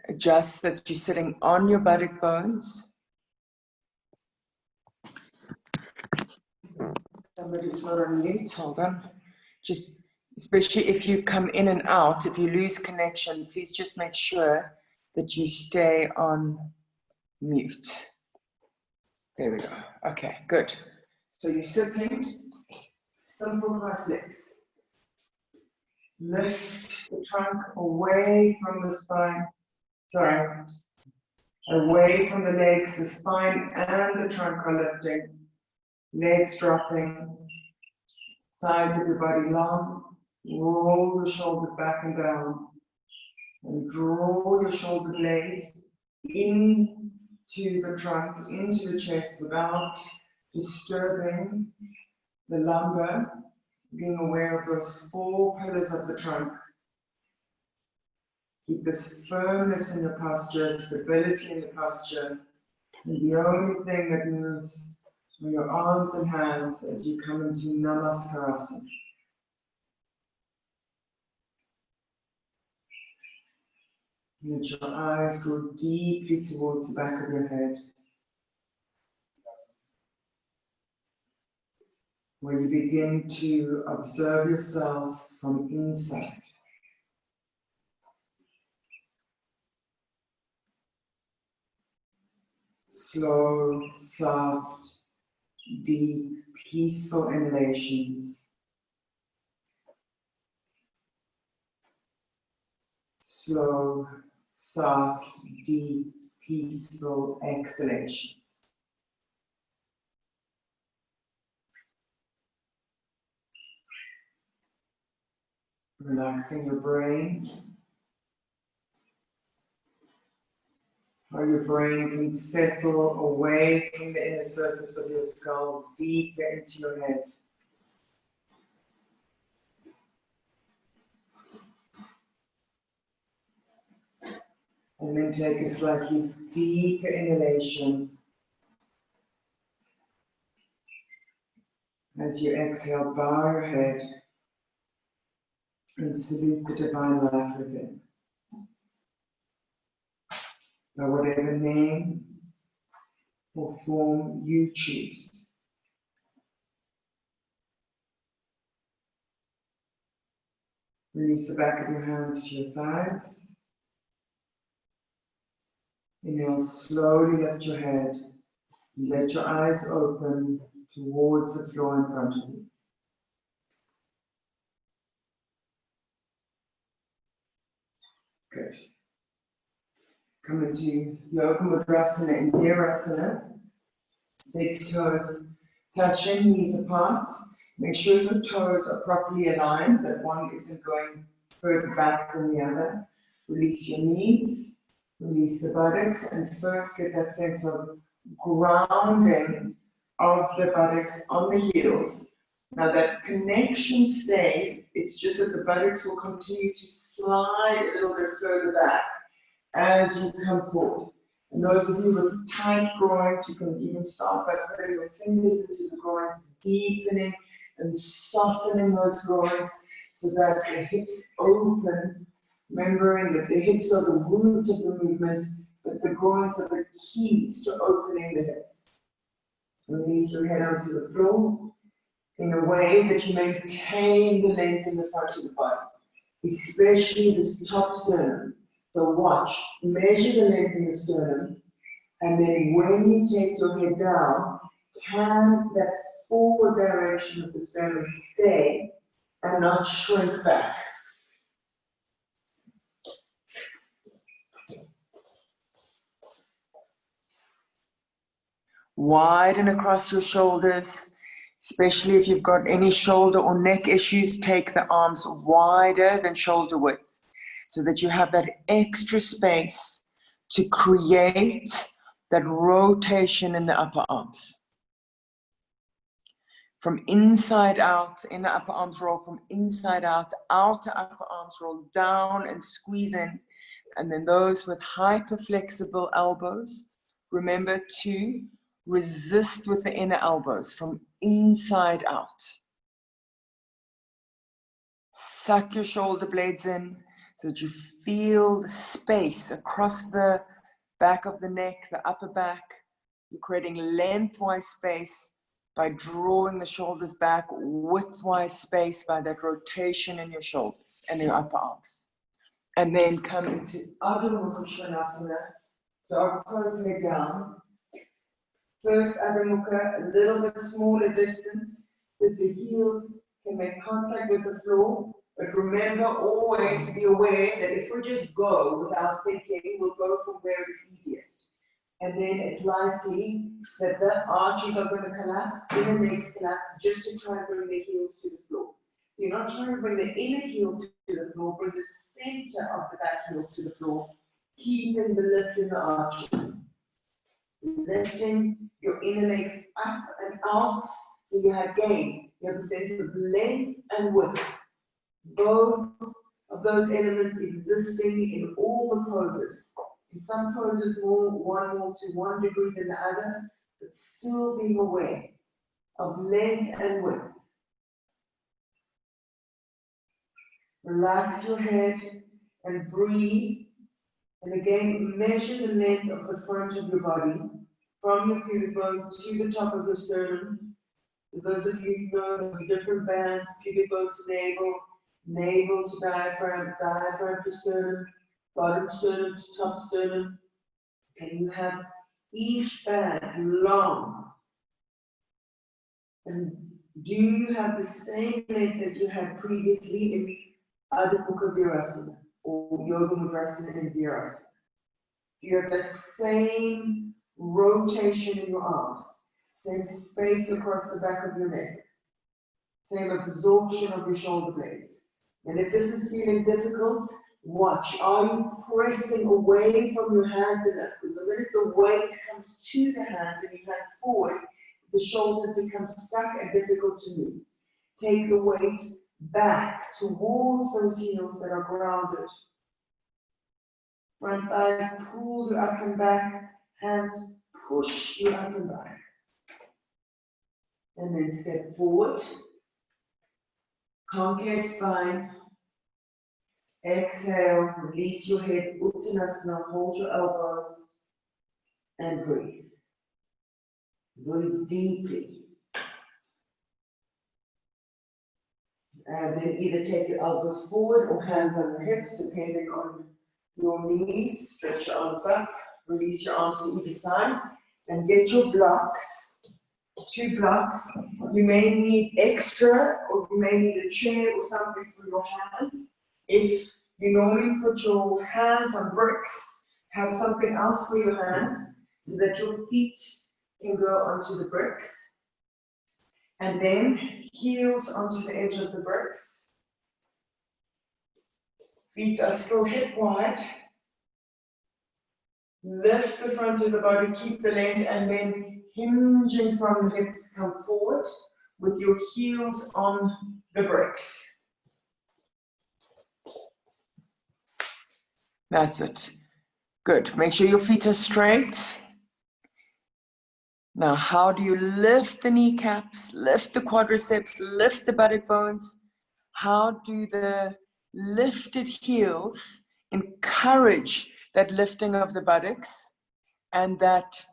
Adjust that you're sitting on your buttock bones. Somebody's not on mute, hold on. Just, especially if you come in and out, if you lose connection, please just make sure that you stay on mute. There we go. Okay, good. So you're sitting, simple cross legs. Lift the trunk away from the spine. Sorry, away from the legs. The spine and the trunk are lifting. Legs dropping. Sides of your body long. Roll the shoulders back and down. And draw your shoulder blades into the trunk, into the chest without disturbing the lumbar. Being aware of those 4 pillars of the trunk. Keep this firmness in your posture, stability in the posture. And the only thing that moves are your arms and hands as you come into Namaskarasana. Let your eyes go deeply towards the back of your head, where you begin to observe yourself from inside. Slow, soft, deep, peaceful inhalations. Slow, soft, deep, peaceful exhalations. Relaxing your brain. How your brain can settle away from the inner surface of your skull, deeper into your head. And then take a slightly deeper inhalation. As you exhale, bow your head and salute the divine life within. By whatever name or form you choose. Release the back of your hands to your thighs. Inhale, slowly lift your head and let your eyes open towards the floor in front of you. Good. Come into Yoga Mudrasana and Virasana. Big toes touching, knees apart. Make sure your toes are properly aligned, that one isn't going further back than the other. Release your knees, release the buttocks, and first get that sense of grounding of the buttocks on the heels. Now that connection stays, it's just that the buttocks will continue to slide a little bit further back as you come forward. And those of you with tight groins, you can even start by putting your fingers into the groins, deepening and softening those groins so that the hips open, remembering that the hips are the root of the movement, but the groins are the keys to opening the hips. Release your head onto the floor in a way that you maintain the length in the front of the body, especially this top sternum. So watch, measure the length in the sternum, and then when you take your head down, can that forward direction of the sternum stay and not shrink back? Widen across your shoulders, especially if you've got any shoulder or neck issues. Take the arms wider than shoulder width so that you have that extra space to create that rotation in the upper arms. From inside out, inner upper arms roll from inside out, outer upper arms roll down and squeeze in. And then those with hyperflexible elbows, remember to resist with the inner elbows from inside out. Suck your shoulder blades in, so that you feel the space across the back of the neck, the upper back. You're creating lengthwise space by drawing the shoulders back, widthwise space by that rotation in your shoulders and your upper arms. And then come into Uttanasana, dog pose head down. First Adho Mukha, a little bit smaller distance, that the heels can make contact with the floor. But remember, always be aware that if we just go without thinking, we'll go from where it's easiest. And then it's likely that the arches are going to collapse, inner legs collapse, just to try and bring the heels to the floor. So you're not trying to bring the inner heel to the floor, bring the center of the back heel to the floor, keeping the lift in the arches. Lifting your inner legs up and out, so you have gain. You have a sense of length and width. Both of those elements existing in all the poses. In some poses, one more to 1 degree than the other, but still being aware of length and width. Relax your head and breathe. And again, measure the length of the front of your body from your pubic bone to the top of your sternum. For those of you who know the different bands, pubic bone to navel, navel to diaphragm, diaphragm to sternum, bottom sternum to top sternum. And you have each band long. And do you have the same length as you had previously in Adho Mukha Virasana or Yoga Mudrasana and Virasana? You have the same rotation in your arms, same space across the back of your neck, same absorption of your shoulder blades. And if this is feeling difficult, watch. Are you pressing away from your hands enough? Because the minute the weight comes to the hands and you hand forward, the shoulders become stuck and difficult to move. Take the weight back towards those heels that are grounded. Front thighs pull you up and back, hands push you up and back. And then step forward. Concave spine. Exhale, release your head, Uttanasana, hold your elbows, and breathe. Breathe deeply. And then either take your elbows forward or hands on your hips, depending on your needs. Stretch your arms up, release your arms to either side, and get your blocks. 2 blocks. You may need extra, or you may need a chair or something for your hands. If you normally put your hands on bricks, have something else for your hands so that your feet can go onto the bricks. And then heels onto the edge of the bricks. Feet are still hip wide. Lift the front of the body, keep the length, and then hinging from the hips, come forward with your heels on the bricks. That's it. Good. Make sure your feet are straight. Now, how do you lift the kneecaps, lift the quadriceps, lift the buttock bones? How do the lifted heels encourage that lifting of the buttocks and that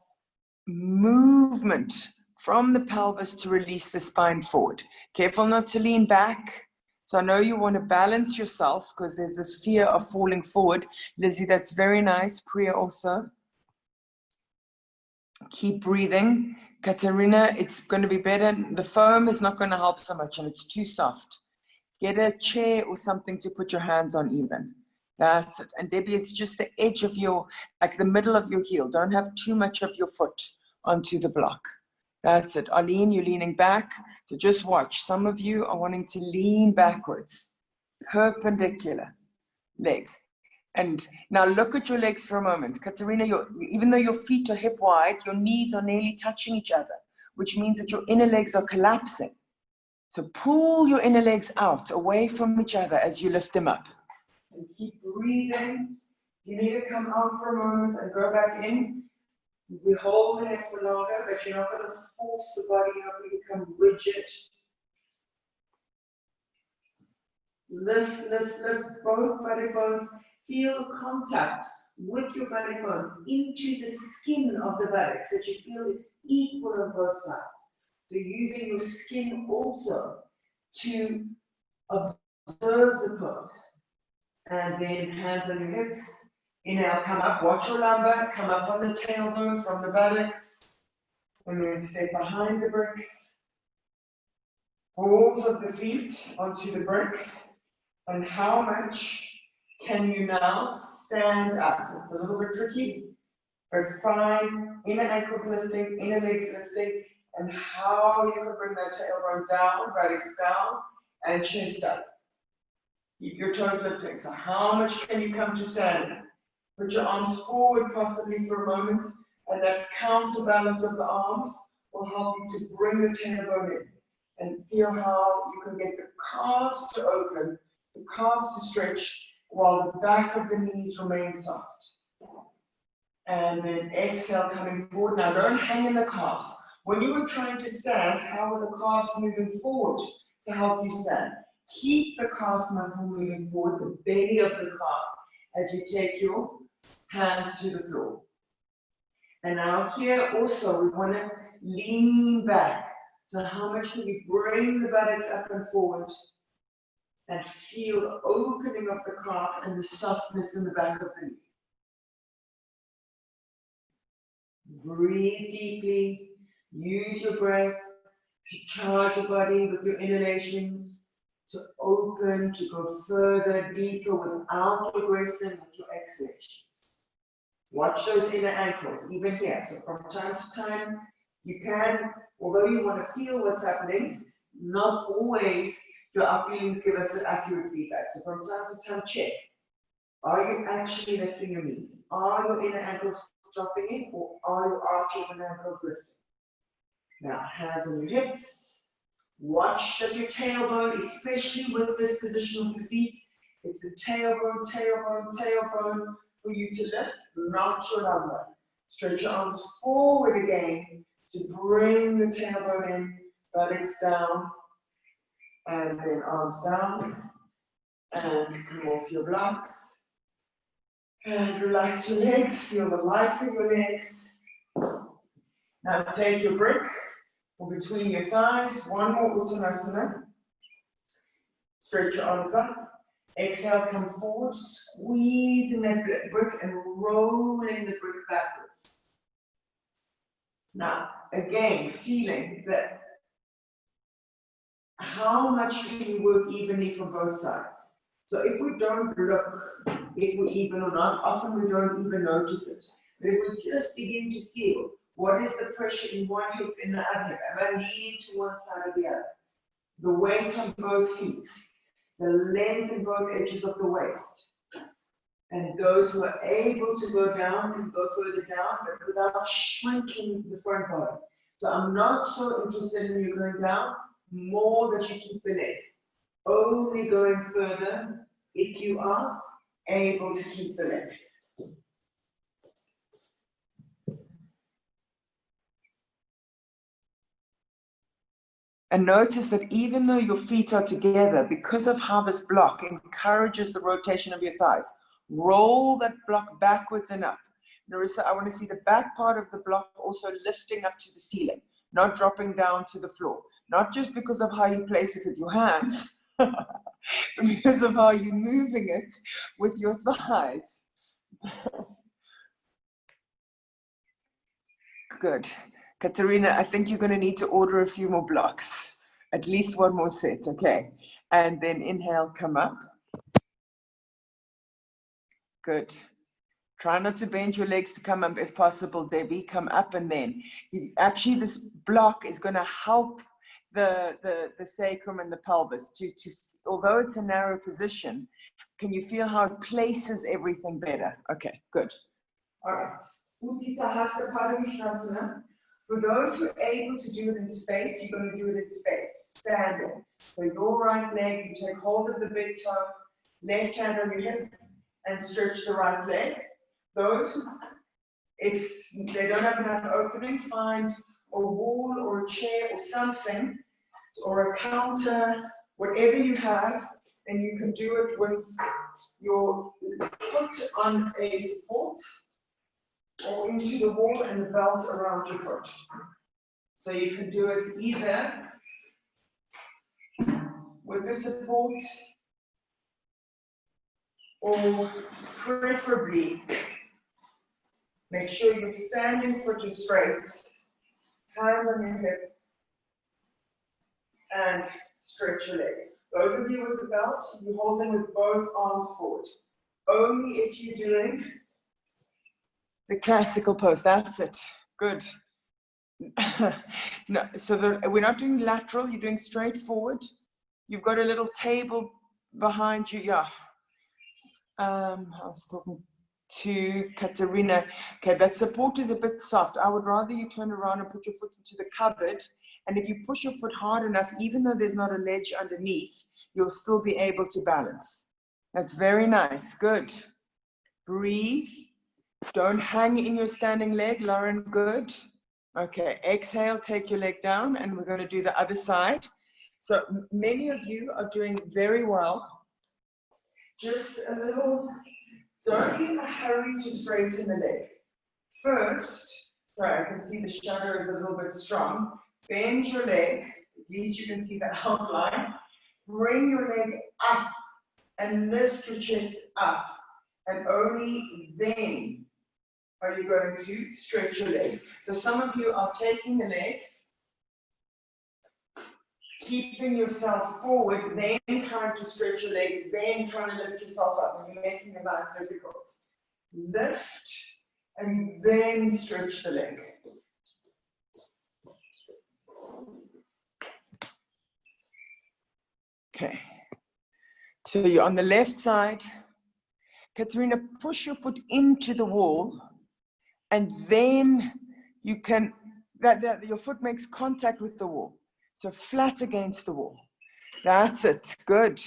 movement from the pelvis to release the spine forward? Careful not to lean back. So I know you want to balance yourself because there's this fear of falling forward. Lizzie, that's very nice. Priya also. Keep breathing. Katerina, it's going to be better. The foam is not going to help so much and it's too soft. Get a chair or something to put your hands on even. That's it. And Debbie, it's just the edge of your, like the middle of your heel. Don't have too much of your foot onto the block. That's it. Arlene, you're leaning back. So just watch. Some of you are wanting to lean backwards. Perpendicular legs. And now look at your legs for a moment. Katerina, even though your feet are hip wide, your knees are nearly touching each other, which means that your inner legs are collapsing. So pull your inner legs out, away from each other as you lift them up. And keep breathing. You need to come out for a moment and go back in. We're holding it for longer, but you're not going to force the body, you're not going to become rigid. Lift, lift, lift both body bones. Feel contact with your body bones into the skin of the buttocks, so that you feel it's equal on both sides. So using your skin also to observe the pose. And then hands on your hips. Inhale, come up, watch your lumbar, come up on the tailbone from the buttocks. And then stay behind the bricks. Balls of the feet onto the bricks. And how much can you now stand up? It's a little bit tricky, but fine. Inner ankles lifting, inner legs lifting, and how you can bring that tailbone down, buttocks down, and chest up. Keep your toes lifting. So how much can you come to stand? Put your arms forward possibly for a moment, and that counterbalance of the arms will help you to bring the tailbone in. And feel how you can get the calves to open, the calves to stretch, while the back of the knees remain soft. And then exhale, coming forward. Now don't hang in the calves. When you were trying to stand, how are the calves moving forward to help you stand? Keep the calf muscle moving forward, the belly of the calf, as you take your hands to the floor. And now here also, we want to lean back. So how much can you bring the buttocks up and forward and feel the opening of the calf and the softness in the back of the knee. Breathe deeply. Use your breath to charge your body with your inhalations, to open, to go further, deeper without aggressing with your exhalations. Watch those inner ankles, even here. So from time to time, you can, although you want to feel what's happening, not always do our feelings give us accurate feedback. So from time to time, check. Are you actually lifting your knees? Are your inner ankles dropping in, or are your arches and ankles lifting? Now, hands on your hips. Watch that your tailbone, especially with this position of your feet, it's the tailbone, tailbone, tailbone for you to lift, not your lumbar. Stretch your arms forward again to bring the tailbone in, buttocks down, and then arms down, and come off your blocks. And relax your legs, feel the life in your legs. Now take your brick or between your thighs, one more Uttanasana. Stretch your arms up. Exhale, come forward, squeezing that brick and rolling the brick backwards. Now, again, feeling that how much can you work evenly from both sides? So if we don't look if we're even or not, often we don't even notice it. But if we just begin to feel what is the pressure in one hip, in the other hip, am I leaning to one side or the other? The weight on both feet, the length in both edges of the waist. And those who are able to go down can go further down, but without shrinking the front body. So I'm not so interested in you going down, more that you keep the leg. Only going further if you are able to keep the leg. And notice that even though your feet are together, because of how this block encourages the rotation of your thighs, roll that block backwards and up. Narissa, I want to see the back part of the block also lifting up to the ceiling, not dropping down to the floor. Not just because of how you place it with your hands, but because of how you're moving it with your thighs. Good. Katerina, I think you're going to need to order a few more blocks, at least one more set, okay? And then inhale, come up. Good. Try not to bend your legs to come up if possible, Debbie. Come up and then. Actually, this block is going to help the sacrum and the pelvis to, although it's a narrow position, can you feel how it places everything better? Okay, good. All right. Vaccinasana. For those who are able to do it in space, you're going to do it in space, standing. So your right leg, you take hold of the big toe, left hand on your hip, and stretch the right leg. Those who they don't have enough opening, find a wall or a chair or something, or a counter, whatever you have, and you can do it with your foot on a support or into the wall and the belt around your foot. So you can do it either with the support or preferably make sure your standing foot is straight, hand on your hip, and stretch your leg. Those of you with the belt, you hold them with both arms forward. Only if you're doing the classical pose. That's it. Good. No, so we're not doing lateral, you're doing straight forward. You've got a little table behind you. Yeah. I was talking to Katerina. Okay, that support is a bit soft. I would rather you turn around and put your foot into the cupboard. And if you push your foot hard enough, even though there's not a ledge underneath, you'll still be able to balance. That's very nice. Good. Breathe. Don't hang in your standing leg, Lauren. Good. Okay, exhale, take your leg down, and we're going to do the other side. So many of you are doing very well. Just a little, don't be in a hurry to straighten the leg. First, sorry, I can see the shadow is a little bit strong. Bend your leg, at least you can see the outline. Bring your leg up and lift your chest up. And only then are you going to stretch your leg. So some of you are taking the leg, keeping yourself forward, then trying to stretch your leg, then trying to lift yourself up, and you're making your life difficult. Lift, and then stretch the leg. Okay. So you're on the left side. Katerina, push your foot into the wall, and then you can, your foot makes contact with the wall. So flat against the wall. That's it. Good.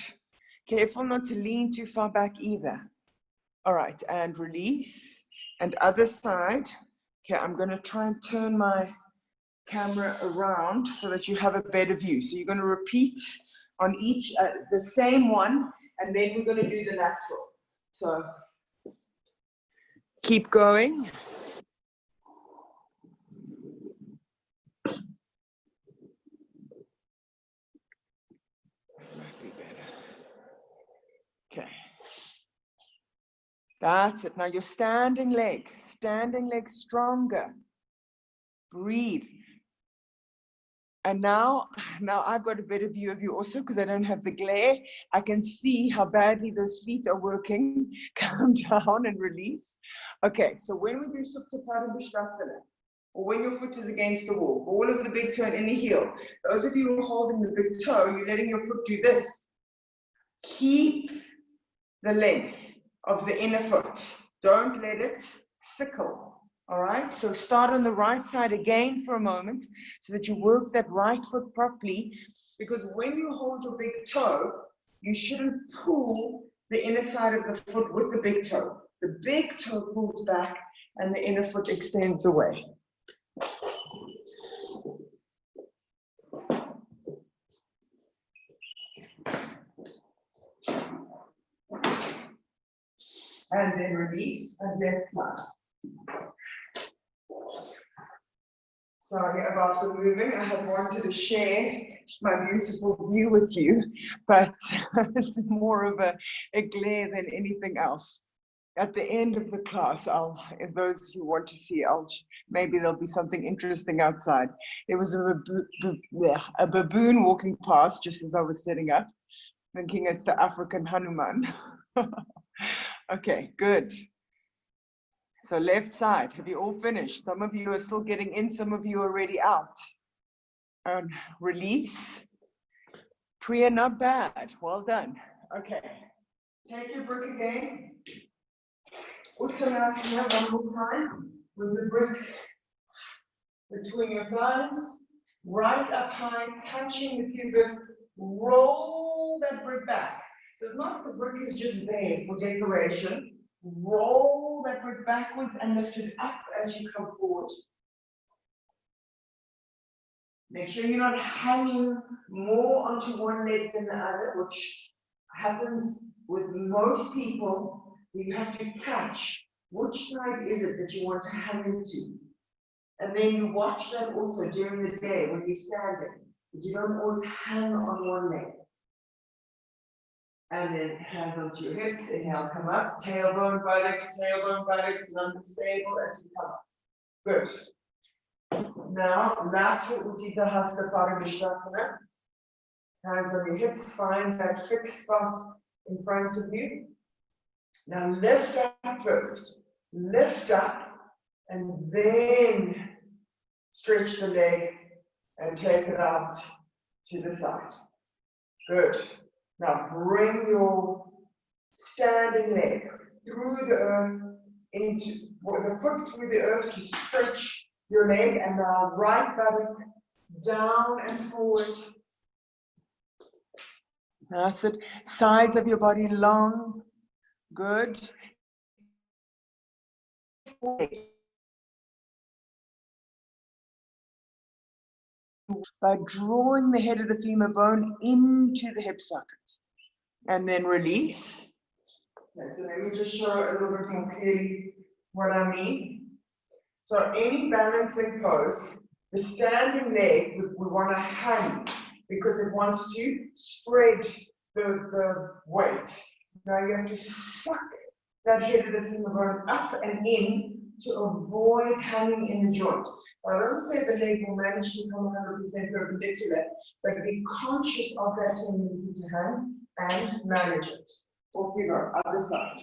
Careful not to lean too far back either. All right, and release. And other side. Okay, I'm going to try and turn my camera around so that you have a better view. So you're going to repeat on each, the same one, and then we're going to do the lateral. So keep going. Might be better. Okay. That's it. Now your standing leg stronger. Breathe. And now I've got a better view of you also because I don't have the glare. I can see how badly those feet are working. Calm down and release. Okay, so when we do Supta Vaccinasana, or when your foot is against the wall, ball of the big toe and inner heel, those of you who are holding the big toe, you're letting your foot do this. Keep the length of the inner foot. Don't let it sickle. All right, so start on the right side again for a moment so that you work that right foot properly, because when you hold your big toe, you shouldn't pull the inner side of the foot with the big toe. The big toe pulls back and the inner foot extends away. And then release and left side. Sorry about the moving. I had wanted to share my beautiful view with you, but it's more of a glare than anything else. At the end of the class, if those who want to see, maybe there'll be something interesting outside. There was a baboon walking past just as I was setting up, thinking it's the African Hanuman. Okay, good. So left side, have you all finished? Some of you are still getting in, some of you are already out. And release. Priya, not bad. Well done. Okay. Take your brick again. Uttanasana one more time. With the brick between your thighs. Right up high, touching the pubis. Roll that brick back. So it's not the brick is just there for decoration. Roll that brick backwards and lift it up as you come forward. Make sure you're not hanging more onto one leg than the other, which happens with most people. You have to catch which side is it that you want to hang into. And then you watch that also during the day when you're standing. You don't always hang on one leg. And then hands onto your hips, inhale, come up, tailbone, buttocks, and unstable as you come up. Good. Now, lateral Utthita Hasta Paramishtasana. Hands on your hips, find that fixed spot in front of you. Now lift up first. Lift up, and then stretch the leg and take it out to the side. Good. Now bring your standing leg through the earth, into the foot through the earth to stretch your leg, and now right buttock down and forward. That's it. Sides of your body long. Good. By drawing the head of the femur bone into the hip socket. And then release. Okay, so let me just show a little bit more clearly what I mean. So any balancing pose, the standing leg, we want to hang because it wants to spread the weight. Now you have to suck that head of the femur bone up and in to avoid hanging in the joint. I don't say the leg will manage to come 100% perpendicular, but be conscious of that tendency to hang and manage it. Off you go, other side.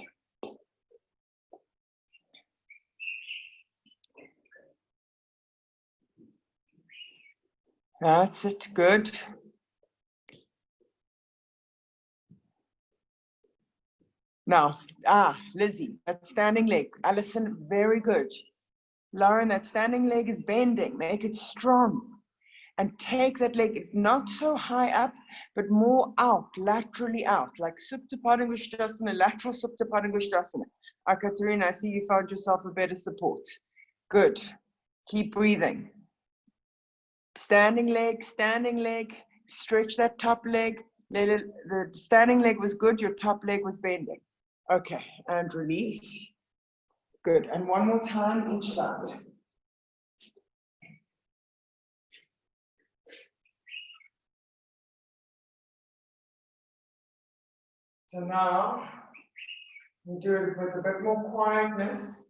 That's it, good. Now, Lizzie, that standing leg. Alison, very good. Lauren, that standing leg is bending. Make it strong. And take that leg not so high up, but more out, laterally out, like Supta Padangusthasana, lateral Supta Padangusthasana. Katerina, I see you found yourself a better support. Good. Keep breathing. Standing leg, stretch that top leg. The standing leg was good, your top leg was bending. Okay, and release. Good, and one more time each side. So now, we do it with a bit more quietness,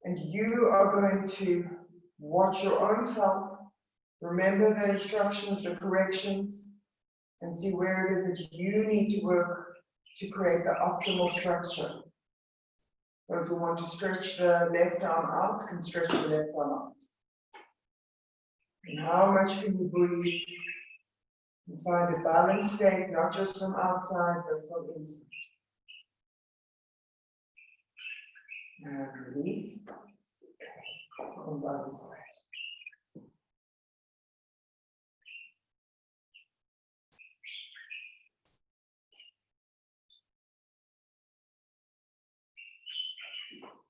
and you are going to watch your own self, remember the instructions, the corrections, and see where it is that you need to work to create the optimal structure. Those who want to stretch the left arm out can stretch the left arm out. And how much can you breathe? And find a balanced state, not just from outside, but from inside. And release. On the other side.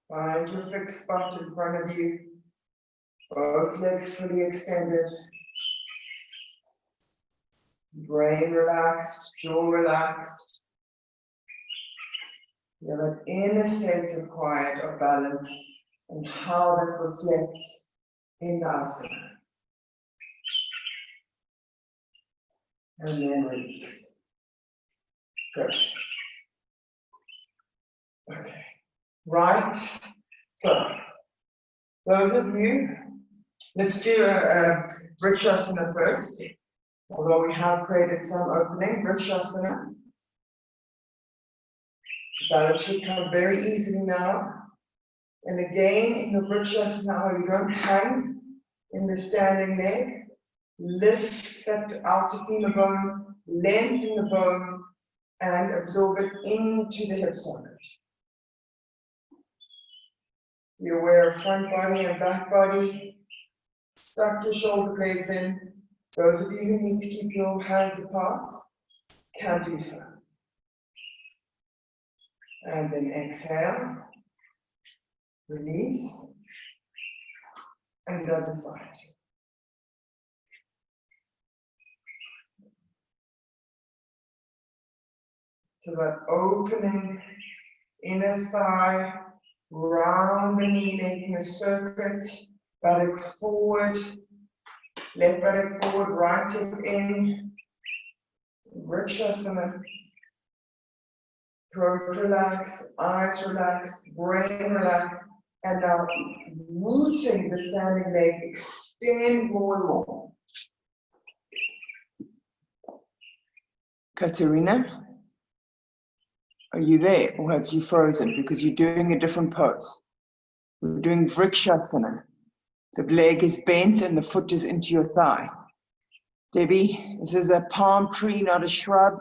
Find your fixed spot in front of you. Both legs fully extended. Brain relaxed, jaw relaxed. Feel that inner state of quiet, of balance, and how that reflects in the asana. And then release. Good. Okay. Right. So, those of you, let's do a Vaccinasana first. Although we have created some opening, Vaccinasana. That should come very easily now. And again, in the Vaccinasana, you don't hang in the standing leg. Lift that outer femur bone, lengthen the bone, and absorb it into the hip socket. Be aware of front body and back body. Suck your shoulder blades in. Those of you who need to keep your hands apart can do so. And then exhale, release, and other side. So that opening inner thigh, round the knee, making a circuit, buttock forward, left buttock forward, right hip in, Vaccinasana. Throat relaxed, eyes relaxed, brain relaxed, and now rooting the standing leg, extend more and more. Katerina, are you there or have you frozen because you're doing a different pose? We're doing Vaccinasana. The leg is bent and the foot is into your thigh. Debbie, this is a palm tree, not a shrub.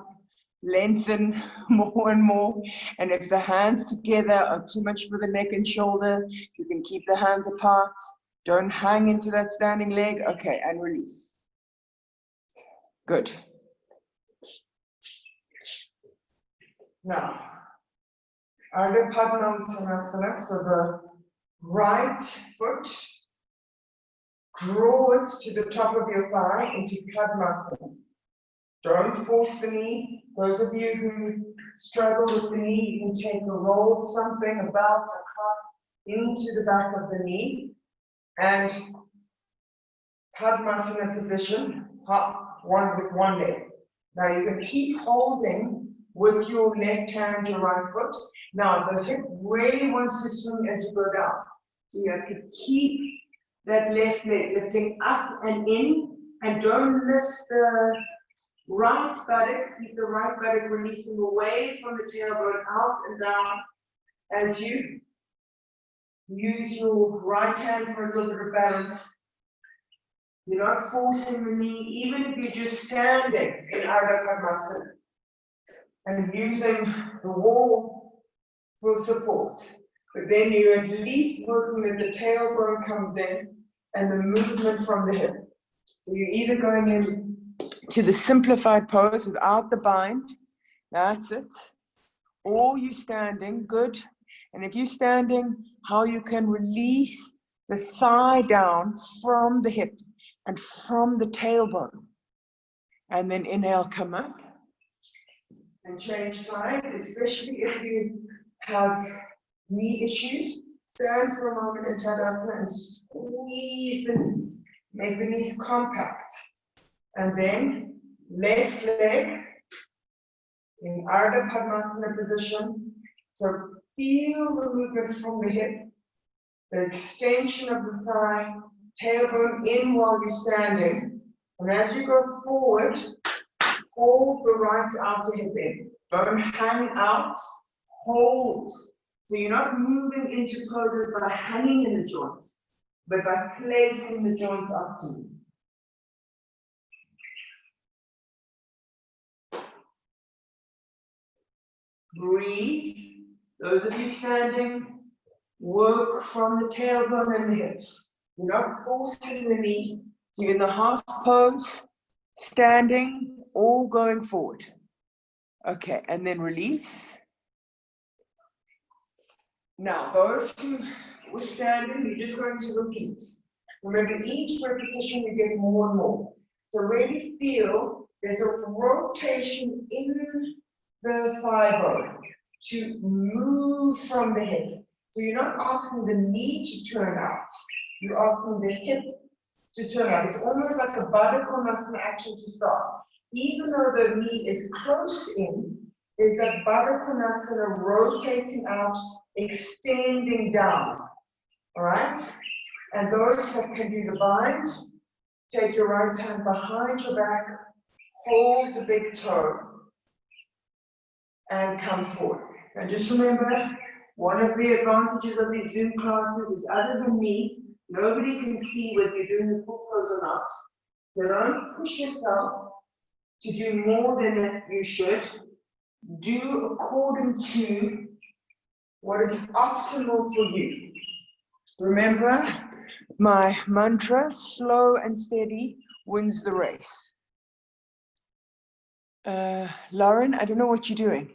Lengthen more and more. And if the hands together are too much for the neck and shoulder, you can keep the hands apart. Don't hang into that standing leg. Okay, and release. Good. Now, Uttanasana, so the right foot, draw it to the top of your thigh into Vaccinasana. Don't force the knee. Those of you who struggle with the knee, you can take a roll, something, a belt, a cuff into the back of the knee. And Vaccinasana position, hop, with one leg. Now you can keep holding with your left hand, your right foot. Now the hip really wants to swing as you go down. So you have to keep that left leg lifting up and in, and don't lift the right buttock, keep the right buttock releasing away from the tailbone, out and down as you use your right hand for a little bit of balance. You're not forcing the knee, even if you're just standing in Vaccinasana and using the wall for support. But then you're at least working that the tailbone comes in and the movement from the hip. So you're either going in to the simplified pose without the bind, that's it, or you're standing, good. And if you're standing, how you can release the thigh down from the hip and from the tailbone. And then inhale, come up and change sides, especially if you have knee issues. Stand for a moment in Uttanasana and squeeze the knees, make the knees compact. And then left leg in Ardha Padmasana position. So feel the movement from the hip, the extension of the thigh, tailbone in while you're standing. And as you go forward, hold the right outer hip in. Don't hang out, hold. So you're not moving into poses by hanging in the joints, but by placing the joints up to you. Breathe. Those of you standing, work from the tailbone and the hips. You're not forcing the knee. So you're in the half pose, standing, or going forward. Okay, and then release. Now, those who were standing, you're just going to repeat. Remember, each repetition you get more and more. So really feel there's a rotation in the thigh bone to move from the hip. So you're not asking the knee to turn out, you're asking the hip to turn out. It's almost like a Vaccinasana action to start. Even though the knee is close in, is that Vaccinasana rotating out, extending down. All right? And those that can do the bind, take your right hand behind your back, hold the big toe, and come forward. And just remember, one of the advantages of these Zoom classes is, other than me, nobody can see whether you're doing the full pose or not. So don't push yourself to do more than you should. Do according to what is optimal for you. Remember my mantra, slow and steady wins the race. Lauren, I don't know what you're doing.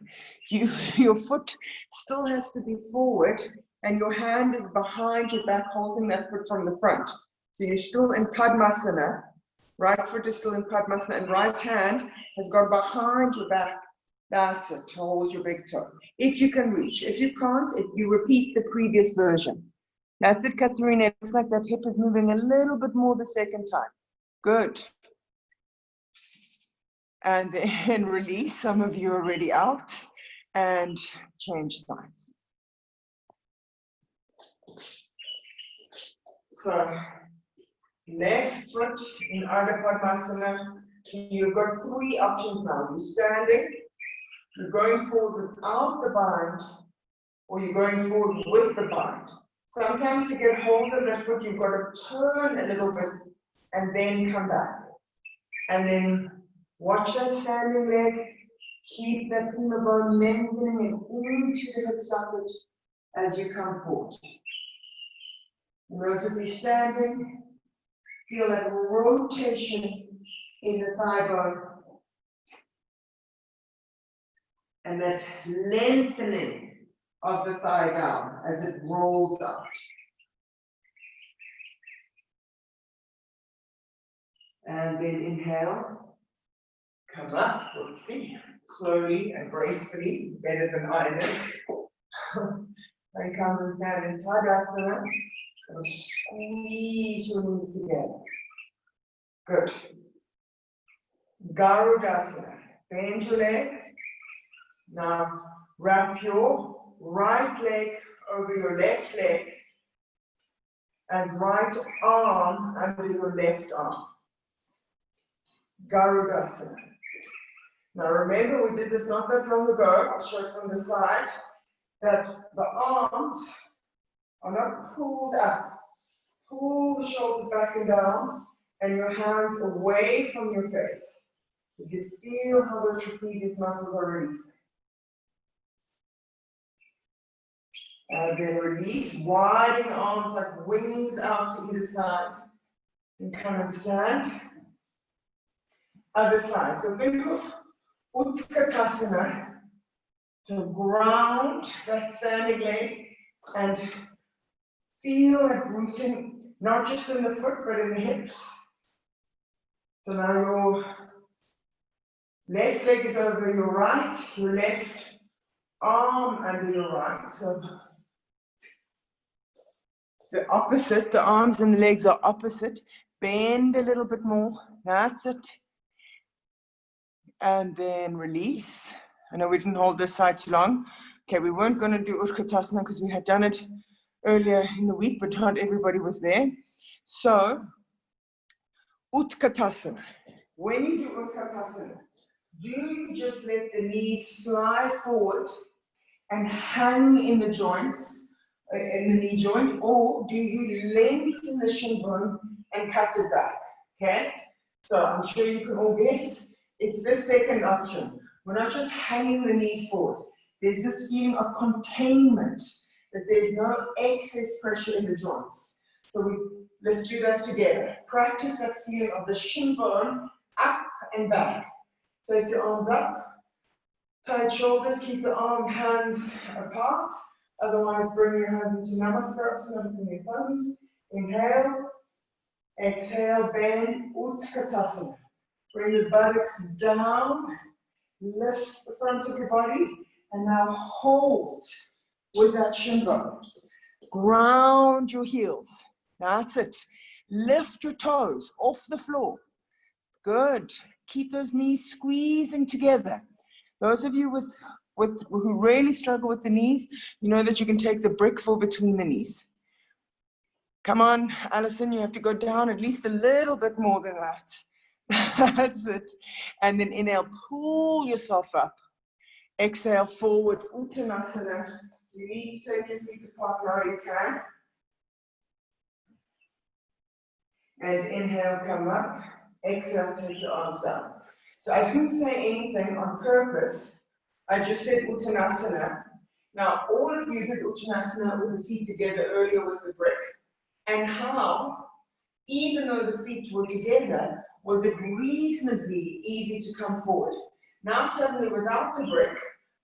Your foot still has to be forward and your hand is behind your back holding that foot from the front. So you're still in Padmasana. Right foot is still in Padmasana and right hand has gone behind your back. That's it, hold your big toe. If you can reach. If you can't, you repeat the previous version. That's it, Katerina. It looks like that hip is moving a little bit more the second time. Good. And then release. Some of you are already out. And change sides. So, left foot in Ardha Padmasana. You've got 3 options now. You're standing, you're going forward without the bind, or you're going forward with the bind. Sometimes to get hold of that foot, you've got to turn a little bit and then come back. And then watch that standing leg. Keep that femur bone lengthening into the hip socket as you come forward. And those of you standing, feel that rotation in the thigh bone and that lengthening of the thigh down as it rolls out. And then inhale, come up, we'll see, slowly and gracefully, better than I did. Then come and stand in Tadasana, and squeeze your knees together. Good. Garudasana, bend your legs. Now wrap your right leg over your left leg and right arm under your left arm. Garudasana. Now remember, we did this not that long ago. I'll show it from the side, that the arms are not pulled up. Pull the shoulders back and down and your hands away from your face. You can feel how those trapezius muscles are releasing. And then release, widen arms like wings out to either side. And come and stand. Other side. So think of Uttanasana, to ground that standing leg and feel it rooting not just in the foot but in the hips. So now your left leg is over your right, your left arm under your right. So the opposite, the arms and the legs are opposite. Bend a little bit more. That's it. And then release. I know we didn't hold this side too long. Okay, we weren't going to do Uttanasana because we had done it earlier in the week, but not everybody was there. So, Uttanasana. When you do Uttanasana, do you just let the knees fly forward and hang in the joints, in the knee joint, or do you lengthen the shin bone and cut it back? Okay? So I'm sure you can all guess. It's the second option. We're not just hanging the knees forward. There's this feeling of containment, that there's no excess pressure in the joints. So let's do that together. Practice that feeling of the shin bone up and back. Take your arms up, tight shoulders, keep your hands apart. Otherwise, bring your hands into Namaskar, between your thumbs. Inhale, exhale, bend, Uttanasana. Bring the buttocks down, lift the front of your body, and now hold with that shin bone. Ground your heels. That's it. Lift your toes off the floor. Good. Keep those knees squeezing together. Those of you who really struggle with the knees, you know that you can take the brick for between the knees. Come on, Alison, you have to go down at least a little bit more than that. That's it. And then inhale, pull yourself up. Exhale, forward, Uttanasana. You need to take your feet apart now you can. And inhale, come up. Exhale, take your arms down. So I didn't say anything on purpose. I just said Uttanasana. Now, all of you did Uttanasana with the feet together earlier with the brick. And how, even though the feet were together, was it reasonably easy to come forward. Now suddenly without the brick,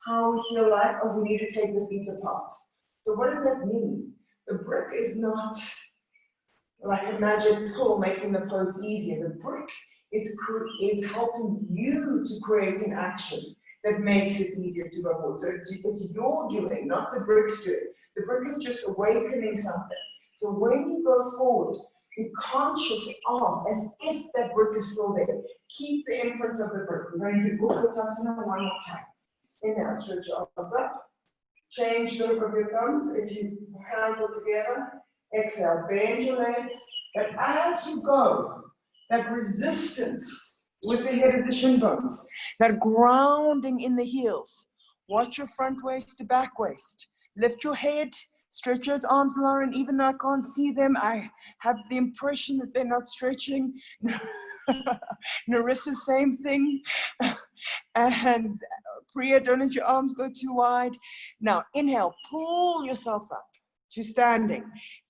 how we feel like, oh, we need to take the feet apart. So what does that mean? The brick is not like a magic pull making the pose easier. The brick is helping you to create an action. that makes it easier to go forward. So it's your doing, not the brick's doing. The brick is just awakening something. So when you go forward, be conscious of as if that brick is still there. Keep the imprint of the brick. We're going to do Uttanasana one more time. Inhale, stretch your arms up. Change the look of your thumbs if you hands are together. Exhale, bend your legs. But as you go, that resistance with the head of the shin bones, that grounding in the heels. Watch your front waist to back waist. Lift your head, stretch your arms, Lauren. Even though I can't see them, I have the impression that they're not stretching. Narissa, same thing. And Priya, don't let your arms go too wide. Now, inhale, pull yourself up to standing.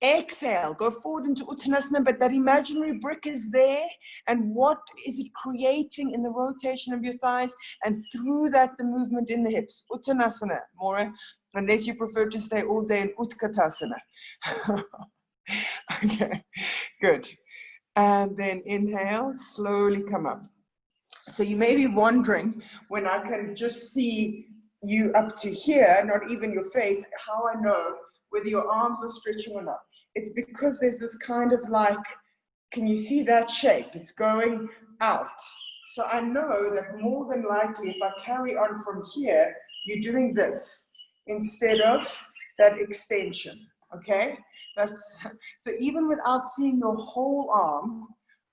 Exhale, go forward into Uttanasana, but that imaginary brick is there. And what is it creating in the rotation of your thighs? And through that, the movement in the hips. Uttanasana, Maura, unless you prefer to stay all day in Utkatasana. Okay, good. And then inhale, slowly come up. So you may be wondering, when I can just see you up to here, not even your face, how I know whether your arms are stretching or not. It's because there's this kind of like, can you see that shape? It's going out. So I know that more than likely, if I carry on from here, you're doing this instead of that extension, okay? So even without seeing your whole arm,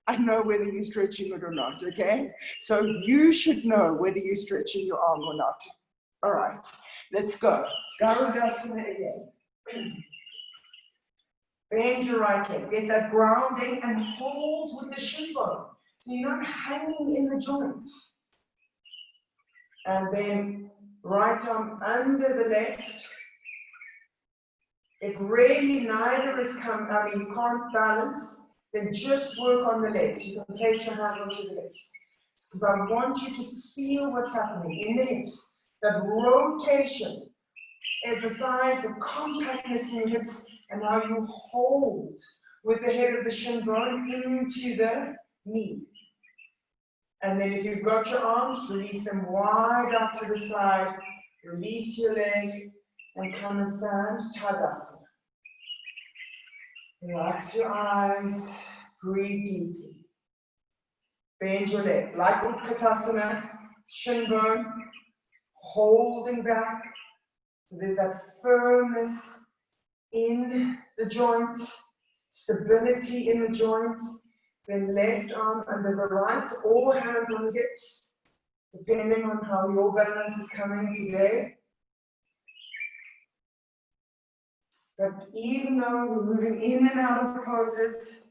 I know whether you're stretching it or not, okay? So you should know whether you're stretching your arm or not. All right, let's go. Garudasana again. Bend your right leg. Get that grounding and hold with the shin bone. So you're not hanging in the joints. And then right arm under the left. If really neither is you can't balance, then just work on the legs. You can place your hand onto the hips. Because I want you to feel what's happening in the hips. That rotation, emphasize the compactness in the hips and how you hold with the head of the shin bone into the knee. And then if you've got your arms, release them wide out to the side. Release your leg and come and stand Tadasana. Relax your eyes, breathe deeply. Bend your leg, like Utkatasana, shin bone, holding back. So there's that firmness in the joint, stability in the joint. Then left arm under the right, all hands on the hips, depending on how your balance is coming today. But even though we're moving in and out of poses,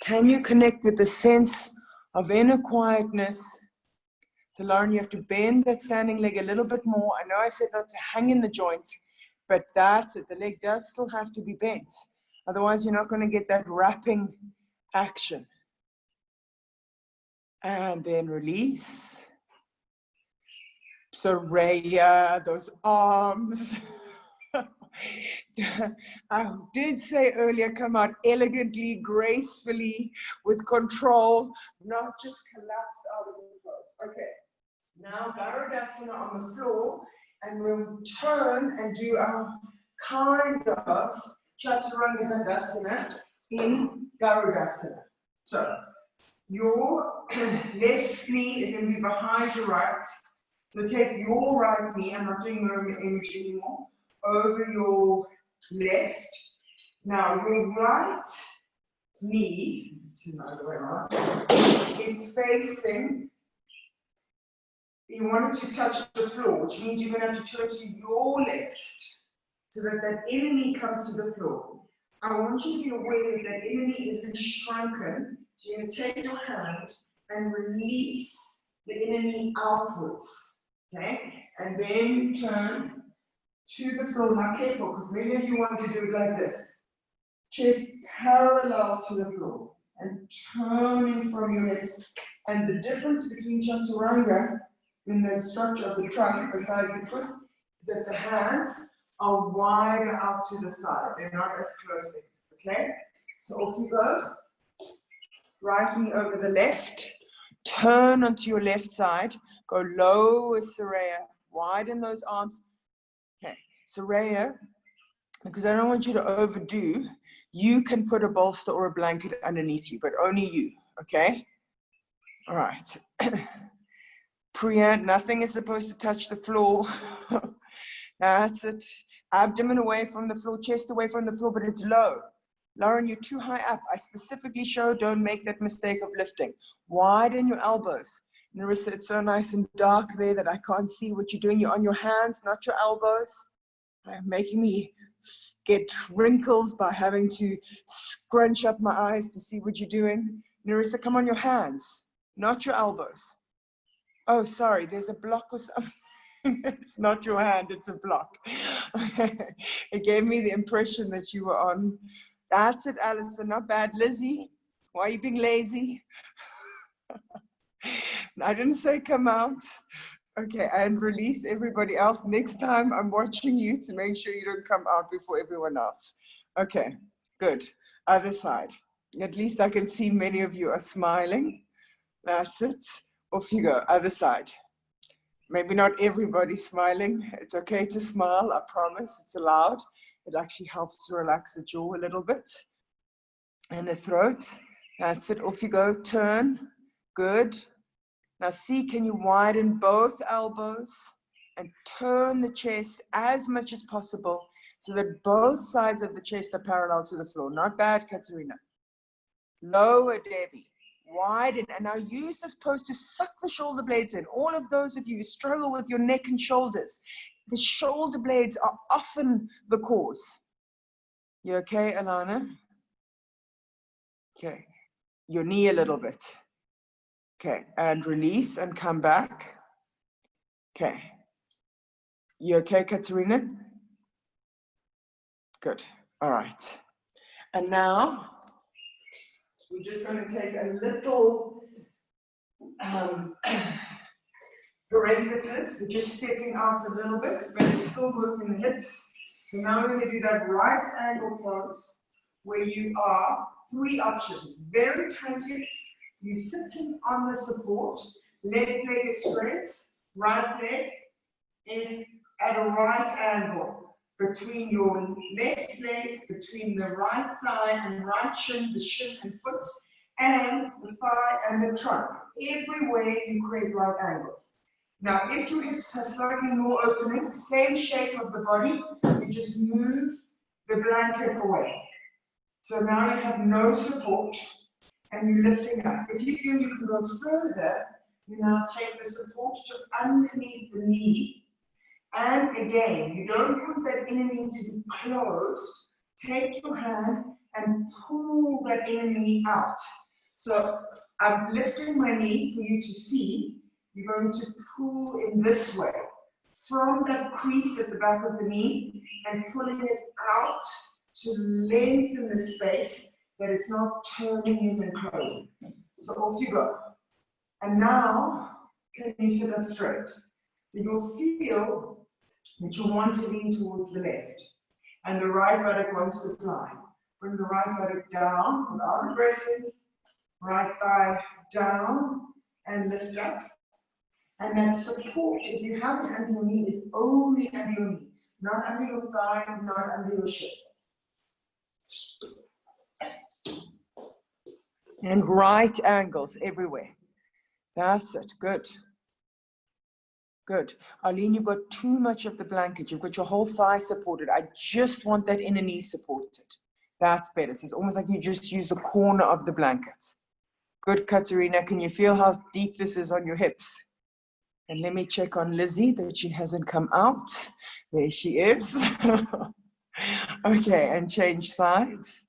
can you connect with the sense of inner quietness? So Lauren, you have to bend that standing leg a little bit more. I know I said not to hang in the joint, but that's it. The leg does still have to be bent. Otherwise, you're not going to get that wrapping action. And then release. Soraya, those arms. I did say earlier, come out elegantly, gracefully, with control, not just collapse out of the pose. Okay, now Garudasana on the floor, and we'll turn and do our kind of Chaturanga Dandasana in Garudasana. So, your left knee is going to be behind your right. So take your right knee, I'm not doing mirror image anymore, over your left. Now your right knee, turn the other way around, is facing, you want it to touch the floor, which means you're going to have to turn to your left so that that inner knee comes to the floor. I want you to be aware that that inner knee is shrunken, so you're going to take your hand and release the inner knee outwards. Okay, and then turn to the floor. Now careful, because many of you want to do it like this. Chest parallel to the floor and turning from your hips. And the difference between Chaturanga in the structure of the trunk, besides the twist, is that the hands are wider out to the side. They're not as close in. Okay, so off you go. Right knee over the left. Turn onto your left side. Go low with Soraya Widen those arms. Okay, Soraya, because I don't want you to overdo, you can put a bolster or a blanket underneath you, but only you, okay? All right. Priya, nothing is supposed to touch the floor. That's it. Abdomen away from the floor, chest away from the floor, but it's low. Lauren, you're too high up. I specifically show don't make that mistake of lifting. Widen your elbows. Narissa, it's so nice and dark there that I can't see what you're doing. You're on your hands, not your elbows. Making me get wrinkles by having to scrunch up my eyes to see what you're doing. Narissa, come on your hands, not your elbows. Oh, sorry, there's a block or something. It's not your hand, it's a block. It gave me the impression that you were on. That's it, Alison, not bad. Lizzie, why are you being lazy? I didn't say come out. Okay, and release everybody else. Next time, I'm watching you to make sure you don't come out before everyone else. Okay, good. Other side. At least I can see many of you are smiling. That's it. Off you go. Other side. Maybe not everybody smiling. It's okay to smile, I promise. It's allowed. It actually helps to relax the jaw a little bit. And the throat. That's it. Off you go. Turn. Good. Now see, can you widen both elbows and turn the chest as much as possible so that both sides of the chest are parallel to the floor. Not bad, Katerina. Lower, Debbie. Widen. And now use this pose to suck the shoulder blades in. All of those of you who struggle with your neck and shoulders, the shoulder blades are often the cause. You okay, Alana? Okay. Your knee a little bit. Okay, and release and come back. Okay. You okay, Katerina? Good. All right. And now, we're just going to take a little parenthesis. We're just stepping out a little bit, but it's still working the hips. So now we're going to do that right angle pose where you are 3 options. Very tight hips. You're sitting on the support, left leg is straight, right leg is at a right angle between your left leg, between the right thigh and right shin, the shin and foot, and the thigh and the trunk. Everywhere you create right angles. Now, if your hips have slightly more opening, same shape of the body, you just move the blanket away. So now you have no support. And you're lifting up. If you feel you can go further, you now take the support just underneath the knee. And again, you don't want that inner knee to be closed. Take your hand and pull that inner knee out. So I'm lifting my knee for you to see. You're going to pull in this way. From that crease at the back of the knee and pulling it out to lengthen the space, that it's not turning in and closing. So off you go. And now, can you sit up straight? So you'll feel that you want to lean towards the left. And the right buttock wants to fly. Bring the right buttock down without aggressing. Right thigh down and lift up. And that support, if you have it under your knee, is only under your knee. Not under your thigh, not under your shin. And right angles everywhere. That's it. Good. Good. Arlene, you've got too much of the blanket. You've got your whole thigh supported. I just want that inner knee supported. That's better. So it's almost like you just use the corner of the blanket. Good, Katerina. Can you feel how deep this is on your hips? And let me check on Lizzie that she hasn't come out. There she is. Okay, and change sides.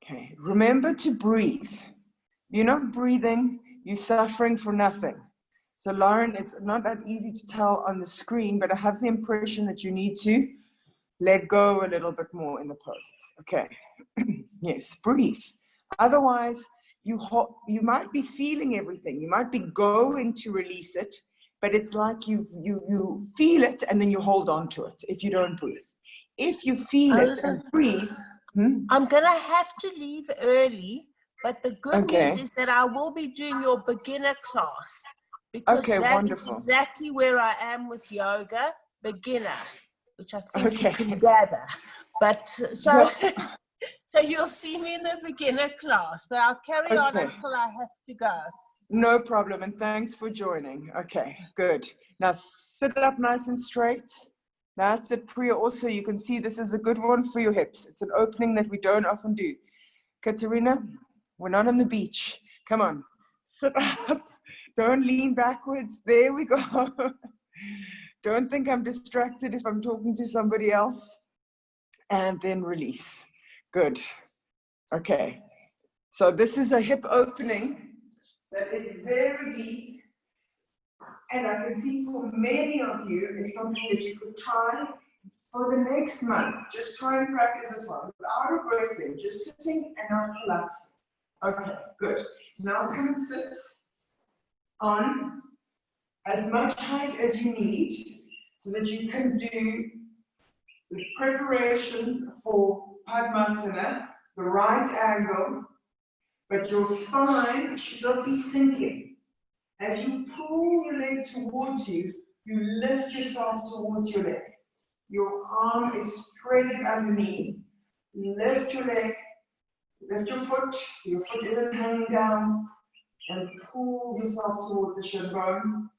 Okay, remember to breathe. You're not breathing, you're suffering for nothing. So Lauren, it's not that easy to tell on the screen, but I have the impression that you need to let go a little bit more in the poses. Okay, yes, breathe. Otherwise, you might be feeling everything. You might be going to release it, but it's like you feel it and then you hold on to it if you don't breathe. If you feel it and breathe. I'm going to have to leave early, but the good news is that I will be doing your beginner class because Okay, that wonderful. is exactly where I am with yoga, beginner, which I think you Okay. can gather. But so, so you'll see me in the beginner class, but I'll carry on Okay. until I have to go. No problem, and thanks for joining. Okay, good. Now sit up nice and straight. That's it, Priya. Also, you can see this is a good one for your hips. It's an opening that we don't often do. Katerina, we're not on the beach. Come on, sit up. Don't lean backwards. There we go. Don't think I'm distracted if I'm talking to somebody else. And then release. Good. Okay. So this is a hip opening that is very deep. And I can see for many of you, it's something that you could try for the next month. Just try and practice this one without aggressing, just sitting and not collapsing. Okay, good. Now come and sit on as much height as you need so that you can do the preparation for Padmasana, the right angle, but your spine should not be sinking. As you pull your leg towards you, you lift yourself towards your leg. Your arm is threaded underneath. Lift your leg, lift your foot, so your foot isn't hanging down, and pull yourself towards the shin bone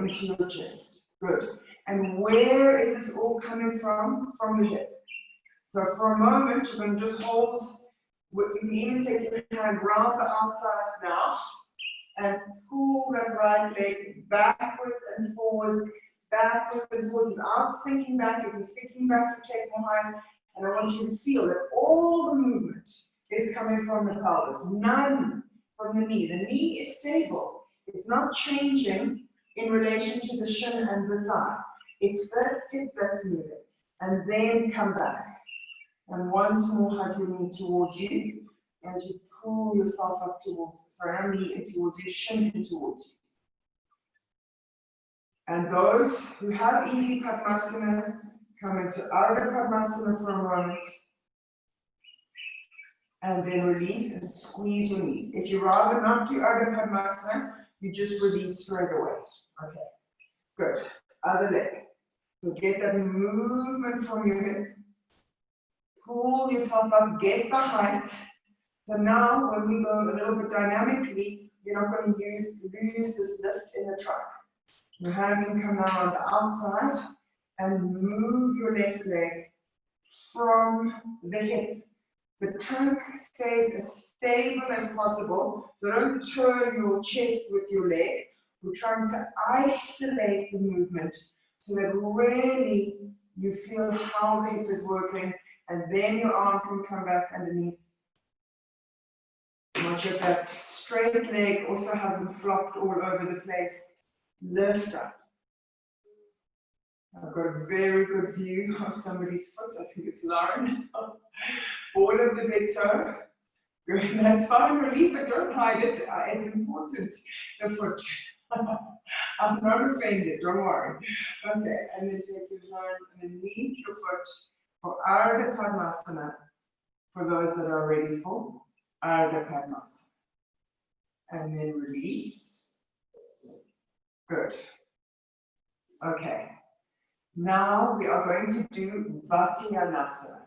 into your chest. Good. And where is this all coming from? From the hip. So for a moment, you're going to just hold, you can even take your hand round the outside now, and pull that right leg backwards and forwards, without sinking back. If you're sinking back, you take more height. And I want you to feel that all the movement is coming from the pelvis, none from the knee. The knee is stable. It's not changing in relation to the shin and the thigh. It's that hip that's moving. And then come back. And once more, hug your knee towards you as you pull yourself up towards, knee in towards you, shin in towards you. And those who have easy Padmasana, come into Ardha Padmasana for a moment. And then release and squeeze your knees. If you rather not do Ardha Padmasana, you just release straight away. Okay, good. Other leg. So get that movement from your hip. Pull yourself up, get the height. So now, when we go a little bit dynamically, you're not going to lose this lift in the trunk. Your hand can come now on the outside and move your left leg from the hip. The trunk stays as stable as possible, so don't turn your chest with your leg. We're trying to isolate the movement so that really you feel how the hip is working, and then your arm can come back underneath. Watch that that straight leg also hasn't flopped all over the place. Lift up. I've got a very good view of somebody's foot. I think it's Lauren. All of the big toe. Good. That's fine, relief, but don't hide it. It's important, the foot. I'm not offended, don't worry. Okay, and then take your hands underneath your foot for Ardha Padmasana, for those that are ready for Ardha Padmasana. And then release. Good. Okay. Now we are going to do Vaccinasana.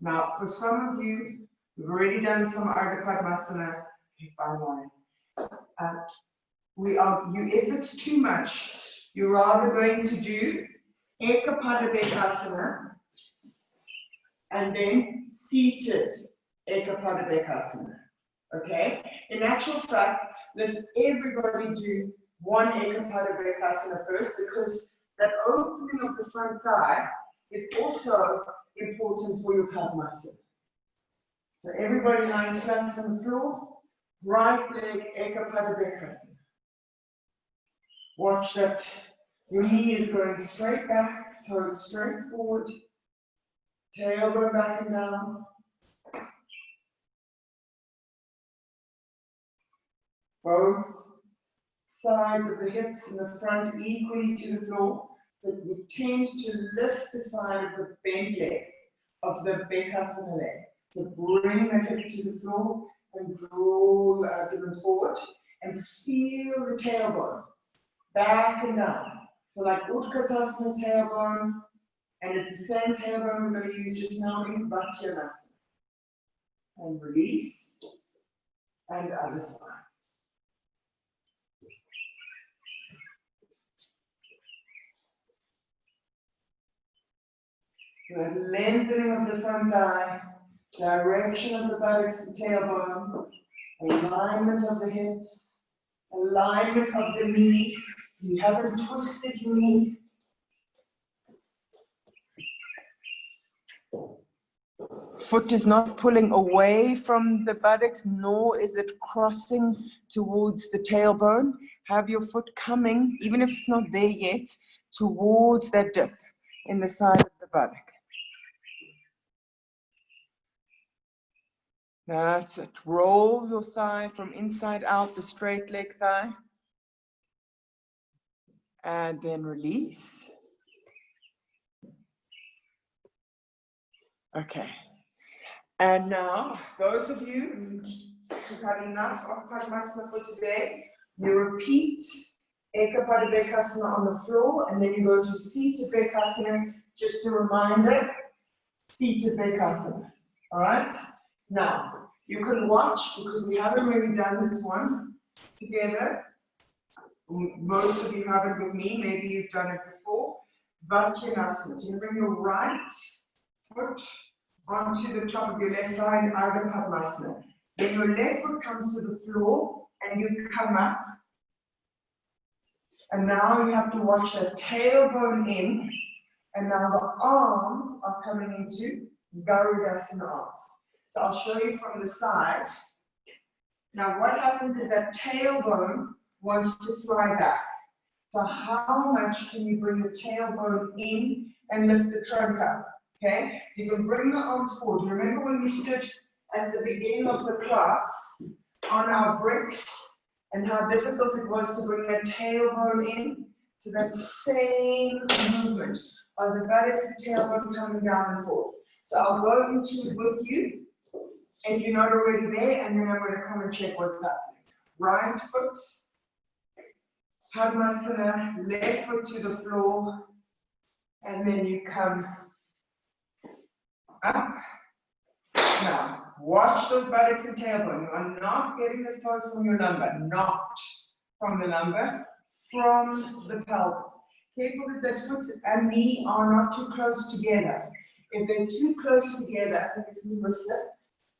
Now, for some of you, we've already done some Ardha Padmasana. Okay, fine, morning. If it's too much, you're rather going to do Ekapadabekasana and then seated Ekapadabekasana. Okay? In actual fact, let's everybody do one Ekapadabekasana first, because that opening of the front thigh is also important for your Padmasana. So everybody lying flat on the floor, right leg Ekapadabekasana. Watch that your knee is going straight back, toes straight forward, tailbone back and down. Both sides of the hips and the front equally to the floor. So we tend to lift the side of the bent leg, of the Bekasana leg. So bring the hip to the floor and draw the abdomen forward. and feel the tailbone, back and down. So like Uttanasana tailbone, and it's the same tailbone we're going to use just now in Vaccinasana. And release, and other side. Good lengthening of the front thigh, direction of the buttocks and tailbone, alignment of the hips, alignment of the knee, so you haven't twisted your knee. Foot is not pulling away from the buttocks, nor is it crossing towards the tailbone. Have your foot coming, even if it's not there yet, towards that dip in the side of the buttock. That's it. Roll your thigh from inside out, the straight leg thigh. And then release. Okay. And now, those of you who've had enough of Padmasana for today, you repeat Ekapada Vaccinasana on the floor, and then you go to Seated Vaccinasana. Just a reminder, Seated Vaccinasana. All right? Now, you can watch, because we haven't really done this one together. Most of you haven't with me, maybe you've done it before. Vaccinasana. So you bring your right foot onto the top of your left thigh in Ardha Padmasana. Then your left foot comes to the floor and you come up. And now you have to watch the tailbone in. And now the arms are coming into Garudasana arms. So I'll show you from the side. Now what happens is that tailbone wants to fly back. So how much can you bring the tailbone in and lift the trunk up? Okay, so you can bring the arms forward. You remember when we stood at the beginning of the class on our bricks and how difficult it was to bring that tailbone in? So that same movement of the buttocks and tailbone coming down and forward. So I'll go into it with you if you're not already there, and then I'm going to come and check what's happening. Right foot, Padmasana, left foot to the floor, and then you come up. Now, watch those buttocks and tailbone. You are not getting this pose from your lumbar, not from the lumbar, from the pelvis. Careful that foot and knee are not too close together. If they're too close together, I think it's Marissa,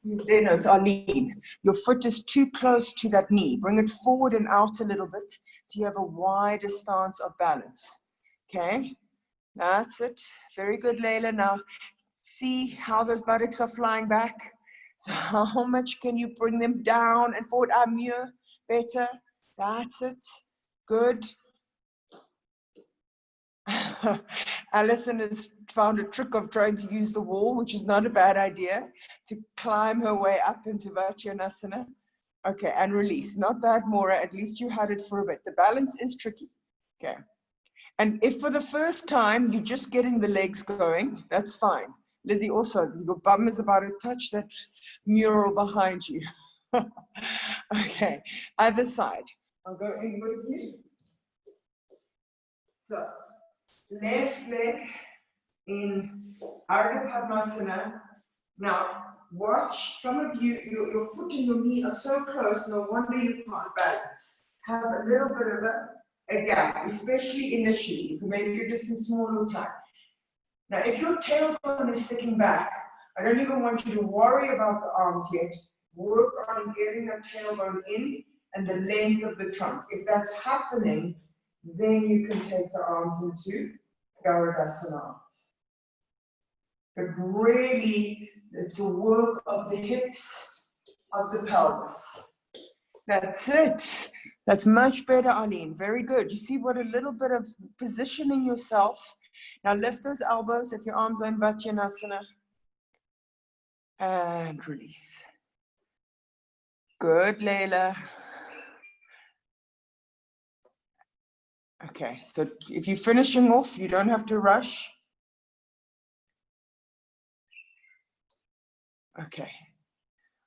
who's there, no, it's Arlene. Your foot is too close to that knee. Bring it forward and out a little bit so you have a wider stance of balance. Okay, that's it. Very good, Layla. Now, see how those buttocks are flying back. So how much can you bring them down and forward? Mieux, better. That's it. Good. Alison has found a trick of trying to use the wall, which is not a bad idea, to climb her way up into Vaccinasana. Okay, and release. Not bad, Maura. At least you had it for a bit. The balance is tricky. Okay. And if for the first time you're just getting the legs going, that's fine. Lizzie, also, your bum is about to touch that mural behind you. Okay, other side. I'll go in with you. So, left leg in Ardha Padmasana. Now, watch, some of you, your foot and your knee are so close, no wonder you can't balance. Have a little bit of a gap, especially initially. You can make your distance smaller time. Now, if your tailbone is sticking back, I don't even want you to worry about the arms yet. Work on getting that tailbone in and the length of the trunk. If that's happening, then you can take the arms into Garudasana arms. But really, it's a work of the hips, of the pelvis. That's it. That's much better, Arlene. Very good. You see what a little bit of positioning yourself. Now lift those elbows if your arms are in Vaccinasana. And release. Good, Layla. Okay, so if you're finishing off, you don't have to rush. Okay.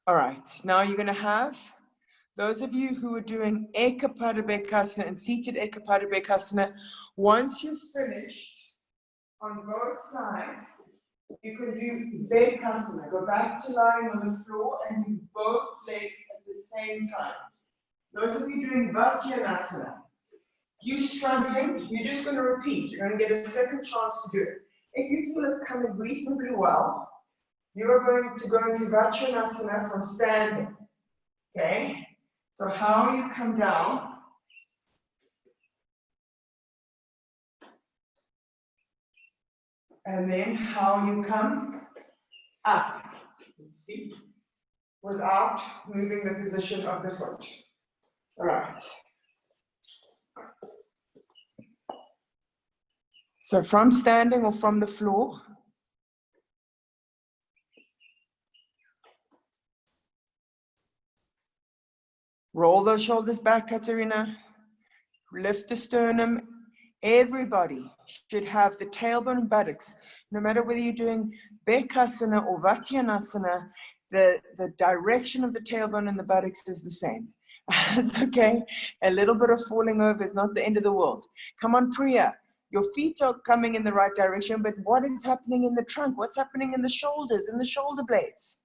All right. Now you're going to have Those of you who are doing Ekapada Vaccinasana and seated Ekapada Vaccinasana, once you've finished on both sides, you can do Vaccinasana. Go back to lying on the floor and do both legs at the same time. Those of you doing Vaccinasana, you struggling, you're just going to repeat. You're going to get a second chance to do it. If you feel it's coming reasonably well, you are going to go into Vaccinasana from standing. Okay? So how you come down, and then how you come up, see, without moving the position of the foot. All right. So from standing or from the floor, roll those shoulders back, Katerina. Lift the sternum. Everybody should have the tailbone and buttocks. No matter whether you're doing Vaccinasana or Vaccinasana, the direction of the tailbone and the buttocks is the same. It's okay. A little bit of falling over is not the end of the world. Come on, Priya. Your feet are coming in the right direction, but what is happening in the trunk? What's happening in the shoulders, in the shoulder blades?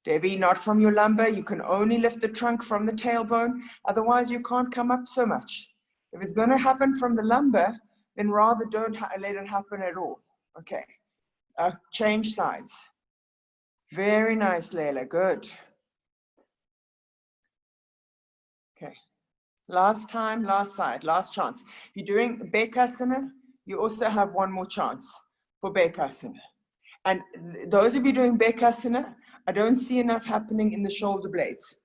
Debbie, not from your lumbar. You can only lift the trunk from the tailbone. Otherwise, you can't come up so much. If it's going to happen from the lumbar, then rather don't let it happen at all. Okay. Change sides. Very nice, Leila. Good. Okay. Last time, last side, last chance. If you're doing Vaccinasana, you also have one more chance for Vaccinasana. And those of you doing Vaccinasana, I don't see enough happening in the shoulder blades.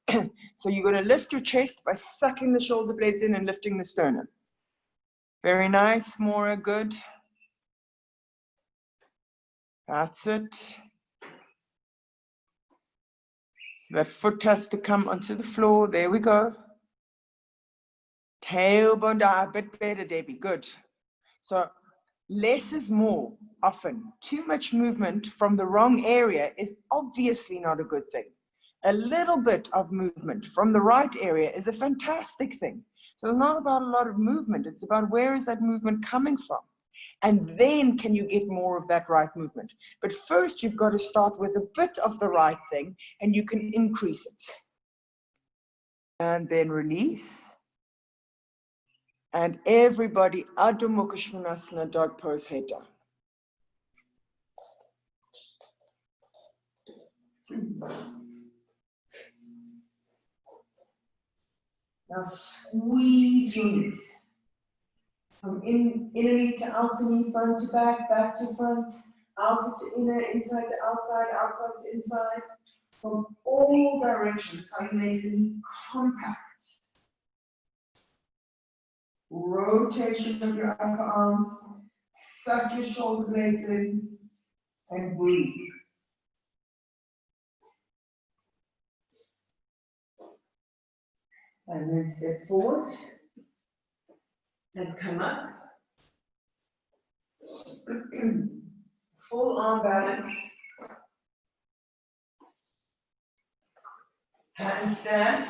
So you're going to lift your chest by sucking the shoulder blades in and lifting the sternum. Very nice, Maura, good. That's it. So that foot has to come onto the floor. There we go. Tailbone down, a bit better, Debbie, good. So less is more often. Too much movement from the wrong area is obviously not a good thing. A little bit of movement from the right area is a fantastic thing. So it's not about a lot of movement. It's about where is that movement coming from? And then can you get more of that right movement? But first you've got to start with a bit of the right thing and you can increase it. And then release. And everybody, Adho Mukha Svanasana, dog pose, head down. Now squeeze your knees. From inner knee to outer knee, front to back, back to front, outer to inner, inside to outside, outside to inside. From all directions, how you make the knee compact. Rotation of your upper arms, suck your shoulder blades in, and breathe. And then step forward, and come up. Full arm balance. Handstand,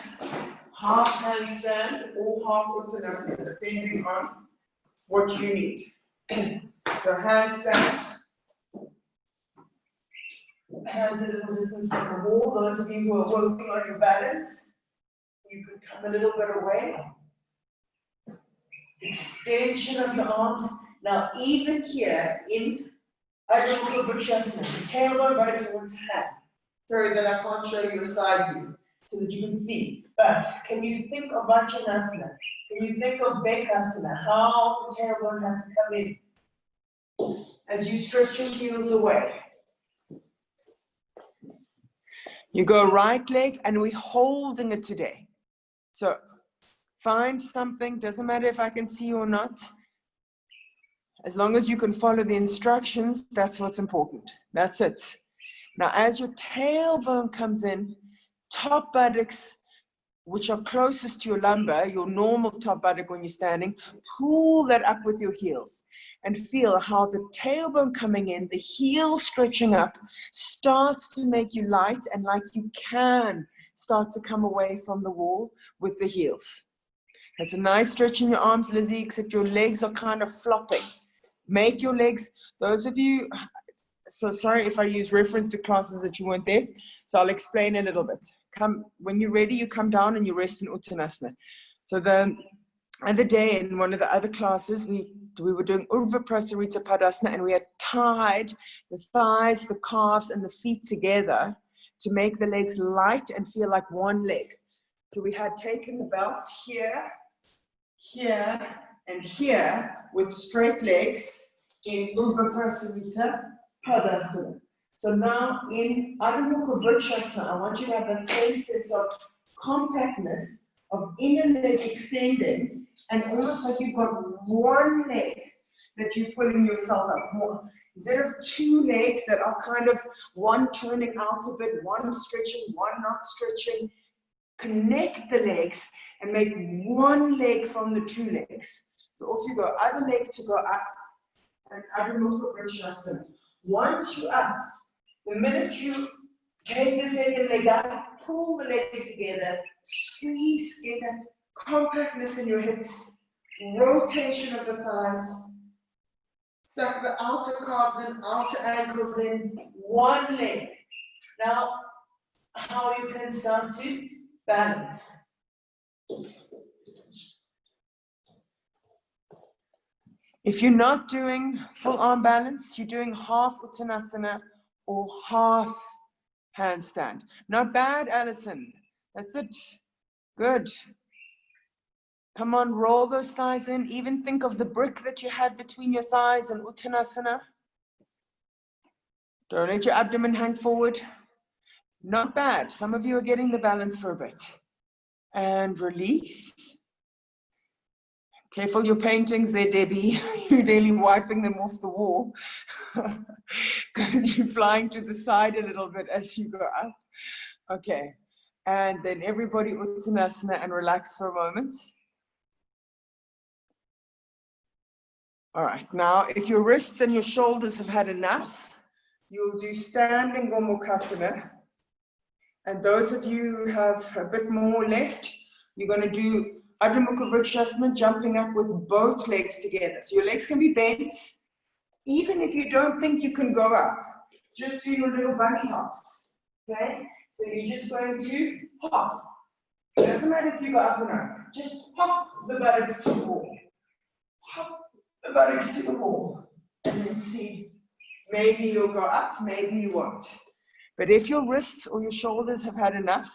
half handstand, or half Uttanasana, depending on what you need. So handstand, hands a little distance from the wall. Those of you who are working on your balance, you can come a little bit away. Extension of your arms. Now, even here in Adho Mukha Svanasana, the tailbone buttocks towards hand. Sorry that I can't show you a side view so that you can see. But can you think of Vaccinasana? Can you think of Vaccinasana? How the tailbone has to come in as you stretch your heels away. You go right leg, and we're holding it today. So find something, doesn't matter if I can see you or not. As long as you can follow the instructions, that's what's important. That's it. Now, as your tailbone comes in, top buttocks, which are closest to your lumbar, your normal top buttock when you're standing, pull that up with your heels and feel how the tailbone coming in, the heel stretching up, starts to make you light and like you can start to come away from the wall with the heels. That's a nice stretch in your arms, Lizzie, except your legs are kind of flopping. Make your legs, those of you, so sorry if I use reference to classes that you weren't there, so I'll explain a little bit. When you're ready, you come down and you rest in Uttanasana. So the other day in one of the other classes, we were doing Urdhva Prasarita Padasana, and we had tied the thighs, the calves, and the feet together to make the legs light and feel like one leg. So we had taken the belt here, here, and here with straight legs in Urdhva Prasarita Padasana. So now in Adho Mukha Vrikshasana, I want you to have that same sense of compactness, of inner leg extending, and almost like you've got one leg that you're pulling yourself up more. Instead of two legs that are kind of one turning out a bit, one stretching, one not stretching, connect the legs and make one leg from the two legs. So off you go, other leg to go up, and Adho Mukha Vrikshasana. Once you're up, the minute you take the second leg up, pull the legs together, squeeze, get that compactness in your hips, rotation of the thighs, suck the outer calves and outer ankles in, one leg. Now, how you can start to balance. If you're not doing full arm balance, you're doing half Uttanasana or half handstand. Not bad, Alison. That's it. Good. Come on, roll those thighs in. Even think of the brick that you had between your thighs in Uttanasana. Don't let your abdomen hang forward. Not bad. Some of you are getting the balance for a bit. And release. Careful your paintings there, Debbie. You're nearly wiping them off the wall because you're flying to the side a little bit as you go up. Okay. And then everybody Uttanasana and relax for a moment. All right. Now, if your wrists and your shoulders have had enough, you'll do standing Gomukhasana. And those of you who have a bit more left, you're going to do Adho Mukha Vrikshasana, jumping up with both legs together. So your legs can be bent. Even if you don't think you can go up, just do your little bunny hops. Okay? So you're just going to hop. It doesn't matter if you go up or not. Just hop the buttocks to the wall. Hop the buttocks to the wall. And then see, maybe you'll go up, maybe you won't. But if your wrists or your shoulders have had enough,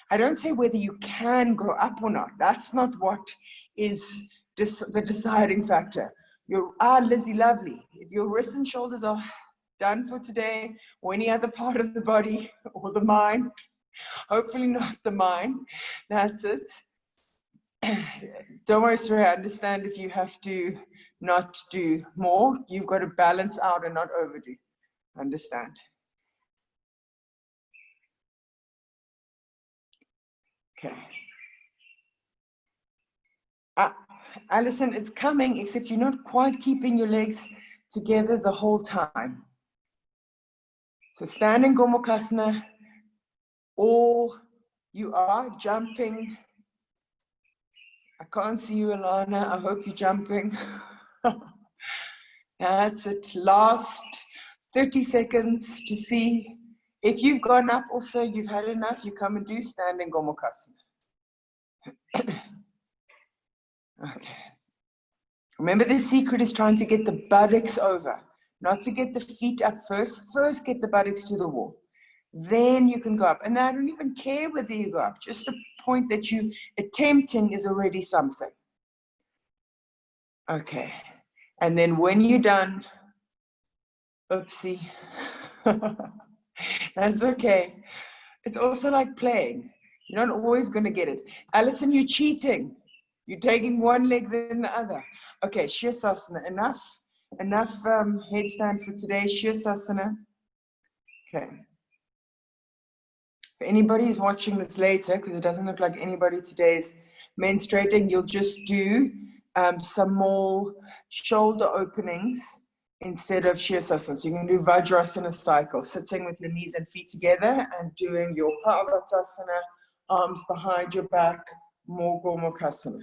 I don't say whether you can go up or not. That's not what is the deciding factor. Lizzie, lovely. If your wrists and shoulders are done for today, or any other part of the body, or the mind, hopefully not the mind, that's it. Don't worry, Surya, I understand if you have to not do more. You've got to balance out and not overdo. Understand. Okay. Alison, it's coming, except you're not quite keeping your legs together the whole time. So standing Gomukhasana, or you are jumping. I can't see you, Alana. I hope you're jumping. That's it. Last 30 seconds to see. If you've gone up also, you've had enough, you come and do standing Gomukhasana. Okay. Remember, the secret is trying to get the buttocks over, not to get the feet up first. First, get the buttocks to the wall. Then you can go up. And I don't even care whether you go up. Just the point that you attempting is already something. Okay. And then when you're done, oopsie. That's okay. It's also like playing. You're not always going to get it. Alison, you're cheating. You're taking one leg then the other. Okay, Shirsasana. Enough headstand for today. Shirsasana. Okay. If anybody is watching this later, because it doesn't look like anybody today is menstruating, you'll just do some more shoulder openings instead of Shirasana. So you can do Vajrasana cycle, sitting with your knees and feet together and doing your Vattanasana, arms behind your back, Mukasana.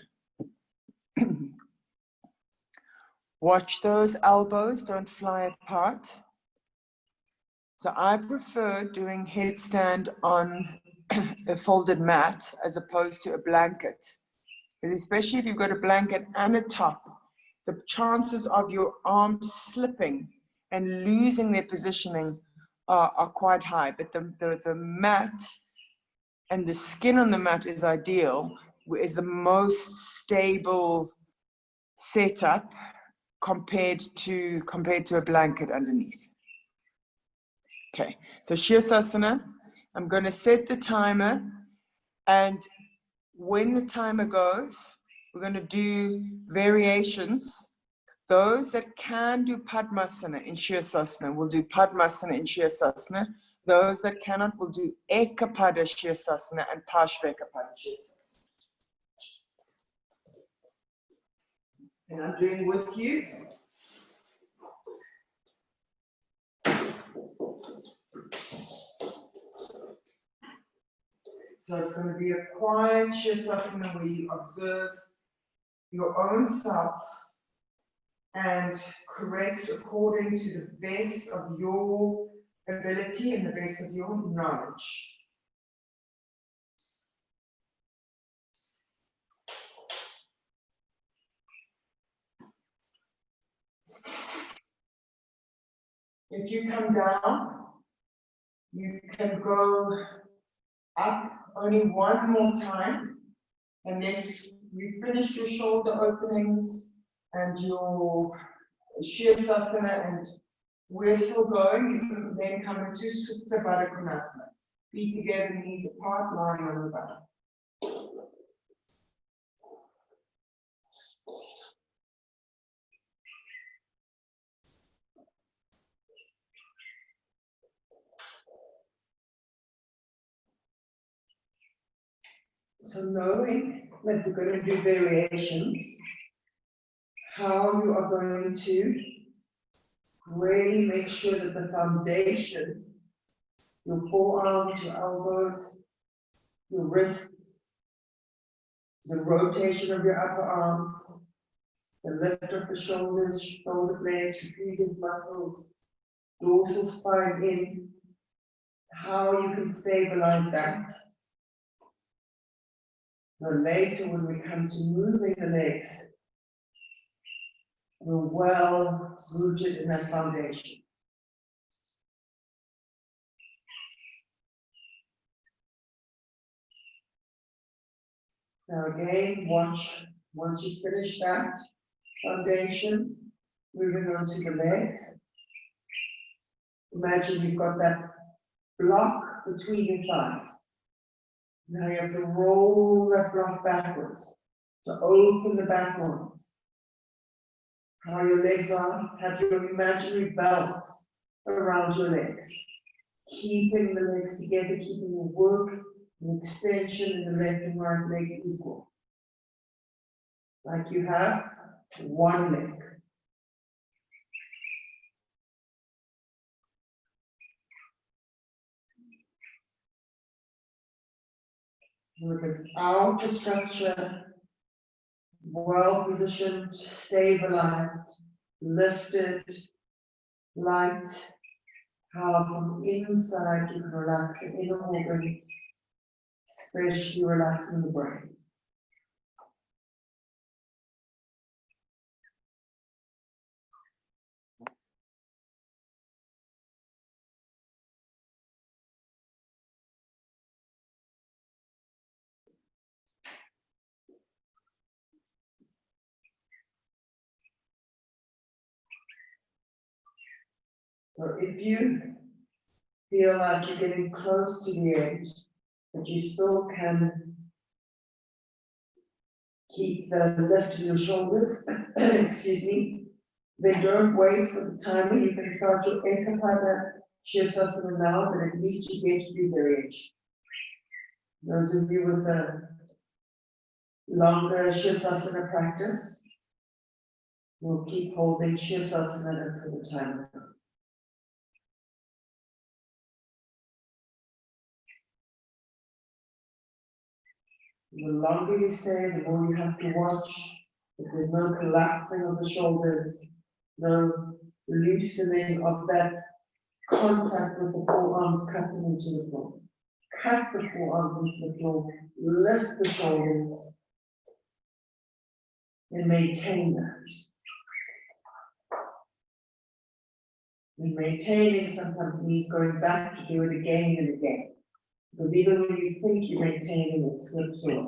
Watch those elbows, don't fly apart. So I prefer doing headstand on a folded mat as opposed to a blanket. Because especially if you've got a blanket and a top, the chances of your arms slipping and losing their positioning are quite high. But the mat and the skin on the mat is ideal, is the most stable setup compared to a blanket underneath. Okay, so Shirasana, I'm going to set the timer, and when the timer goes, we're going to do variations. Those that can do Padmasana in Shirasana will do Padmasana in Shirasana. Those that cannot will do Ekapada Shirasana and Parshvekapada Shirasana. And I'm doing with you. So it's going to be a quiet Shirasana where you observe your own self and correct according to the best of your ability and the best of your knowledge. If you come down, you can go up only one more time, and then you finish your shoulder openings and your Shirasana, and we're still going. You can then come into Supta Baddha Konasana. Feet together, knees apart, lying on the back. So knowing that we're going to do variations, how you are going to really make sure that the foundation, your forearms, your elbows, your wrists, the rotation of your upper arms, the lift of the shoulders, shoulder blades, trapezius muscles, dorsal spine in, how you can stabilize that. Then later, when we come to moving the legs, we're well rooted in that foundation. Now again, watch, once you finish that foundation, moving on to the legs. Imagine you've got that block between your thighs. Now you have to roll that block backwards. So open the back ones. How your legs are, have your imaginary belts around your legs. Keeping the legs together, keeping the work and extension in the left and right leg equal. Like you have one leg. Without the structure, well positioned, stabilized, lifted, light, how from inside you can relax the inner organs, especially relaxing the brain. So if you feel like you're getting close to the edge, but you still can keep the lift in your shoulders, excuse me, then don't wait for the timer. You can start your Ekapada Shirasana now, but at least you get to do variation. Those of you with a longer Shirasana practice, We'll keep holding Shirasana until the time is up. The longer you stay, the more you have to watch. If there's no collapsing of the shoulders, no loosening of that contact with the forearms cutting into the floor. Cut the forearms into the floor, lift the shoulders, and maintain that. And maintaining sometimes means going back to do it again and again. Because even when you think you're maintaining, it slips away.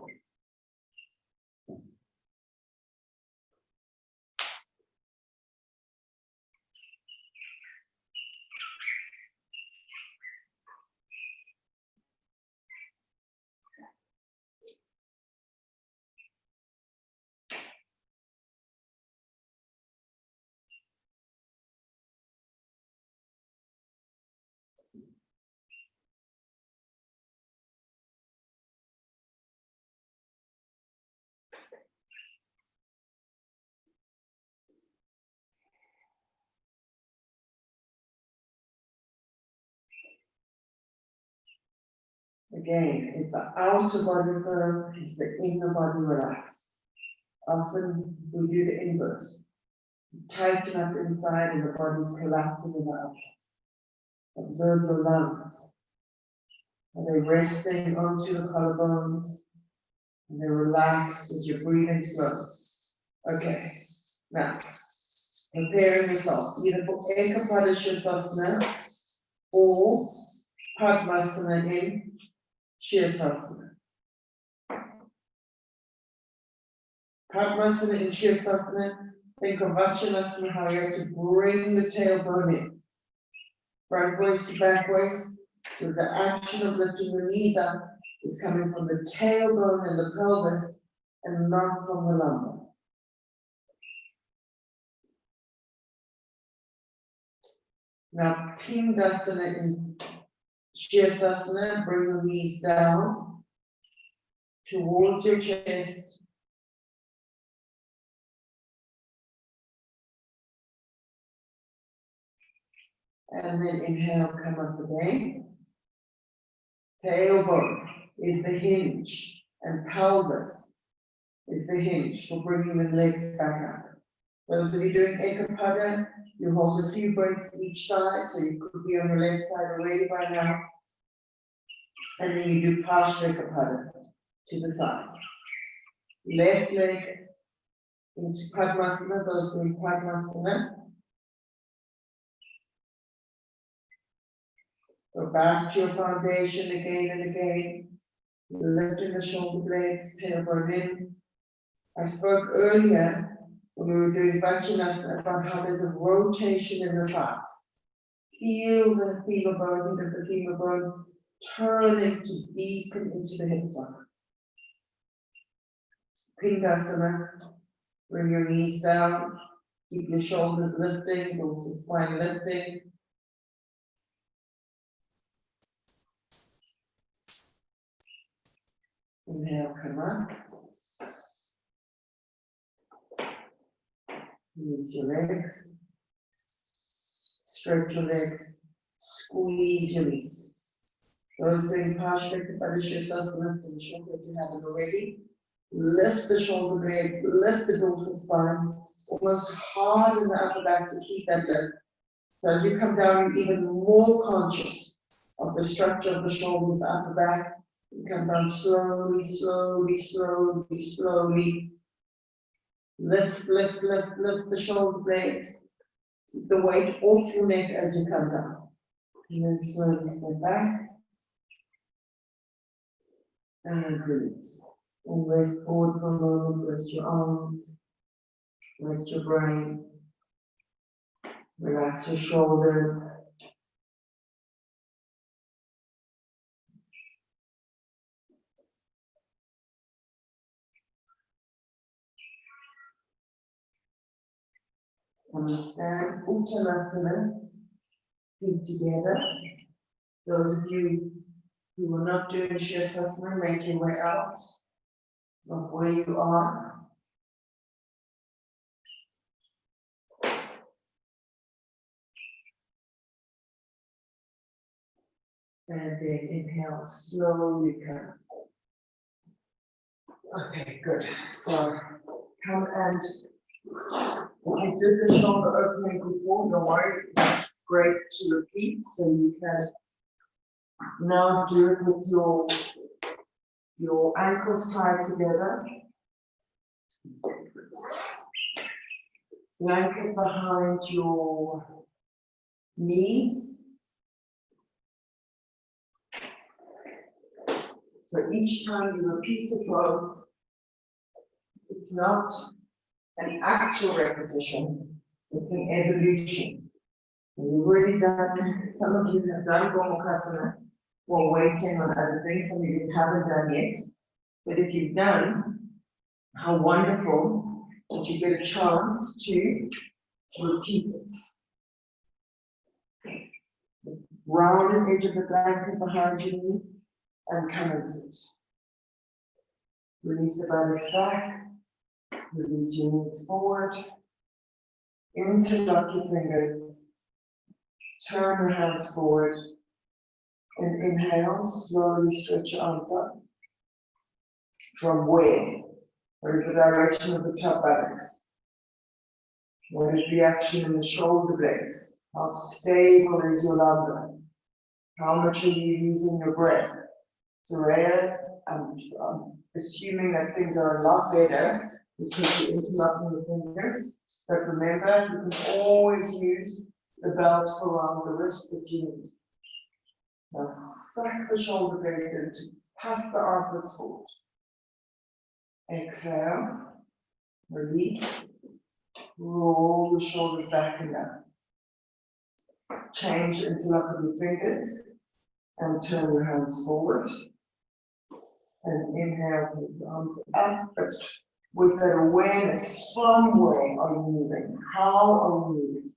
Again, it's the outer body firm, it's the inner body relaxed. Often we do the inverse. Tighten up inside and the body's collapsing in the outside. Observe the lungs. Are they resting onto the collarbones? And they're relaxed as your breathing flows. Okay, now, preparing yourself either for Ekapada Shirasana or Padmasana in Shirasana. Padmasana in Shirasana, think of Vaccinasana, how you have to bring the tailbone in. Front waist to back waist, so the action of lifting the knees up is coming from the tailbone and the pelvis and not from the lumbar. Now, Pindasana in Shirasana, bring the knees down towards your chest. And then inhale, come up again. Tailbone is the hinge, and pelvis is the hinge for bringing the legs back up. Those of you doing Ekapada, you hold a few breaths each side, so you could be on the left side already by now. And then you do partial Ekapada to the side. Left leg into Padmasana, those doing Padmasana. Go back to your foundation again and again. Lifting the shoulder blades, tailbone in. I spoke earlier when we were doing Vaccinasana about how there's a rotation in the thighs. Feel the femur bone, and the femur bone turning to deepen into the hip socket. Pindasana, bring your knees down, keep your shoulders lifting, dorsal spine lifting. Inhale, come up. Release your legs. Stretch your legs. Squeeze your knees. Those doing partial Ekapada Shirasana, so sure that you haven't already. Lift the shoulder blades, lift the dorsal spine, almost hard in the upper back to keep that lift. So as you come down, you're even more conscious of the structure of the shoulders, upper back. You come down slowly, slowly, slowly, slowly. Lift, lift, lift, lift the shoulder blades. Keep the weight off your neck as you come down. And then slowly step back. And release. And rest forward for a moment, rest your arms, rest your brain. Relax your shoulders. Understand Uttanasana, feet together. Those of you who are not doing Shirasana, make your way out of where you are. And then inhale, slowly come. Okay, good. So come and if you did the shoulder opening before, don't worry, it's great to repeat. So you can now do it with your ankles tied together. Blanket behind your knees. So each time you repeat the pose, it's not an actual repetition, it's an evolution. And you've already done, some of you have done Vaccinasana while waiting on other things, some of you haven't done yet. But if you've done, how wonderful that you get a chance to repeat it. Round the edge of the blanket behind you and come and sit. Release the buttocks back, release your knees forward, interlock your fingers, turn your hands forward, and inhale, slowly stretch your arms up. From where? What is the direction of the top buttocks? What is the action in the shoulder blades? How stable is your lumbar? How much are you using your breath? Soraya, I'm assuming that things are a lot better because you're interlocking the fingers. But remember, you can always use the belt around the wrists if you need. Now suck the shoulder blades in, pass the armpits forward. Exhale, release, roll the shoulders back and down. Change interlock of your fingers and turn your hands forward. And inhale, take the arms up, but with that awareness, from where are you moving? How are you moving?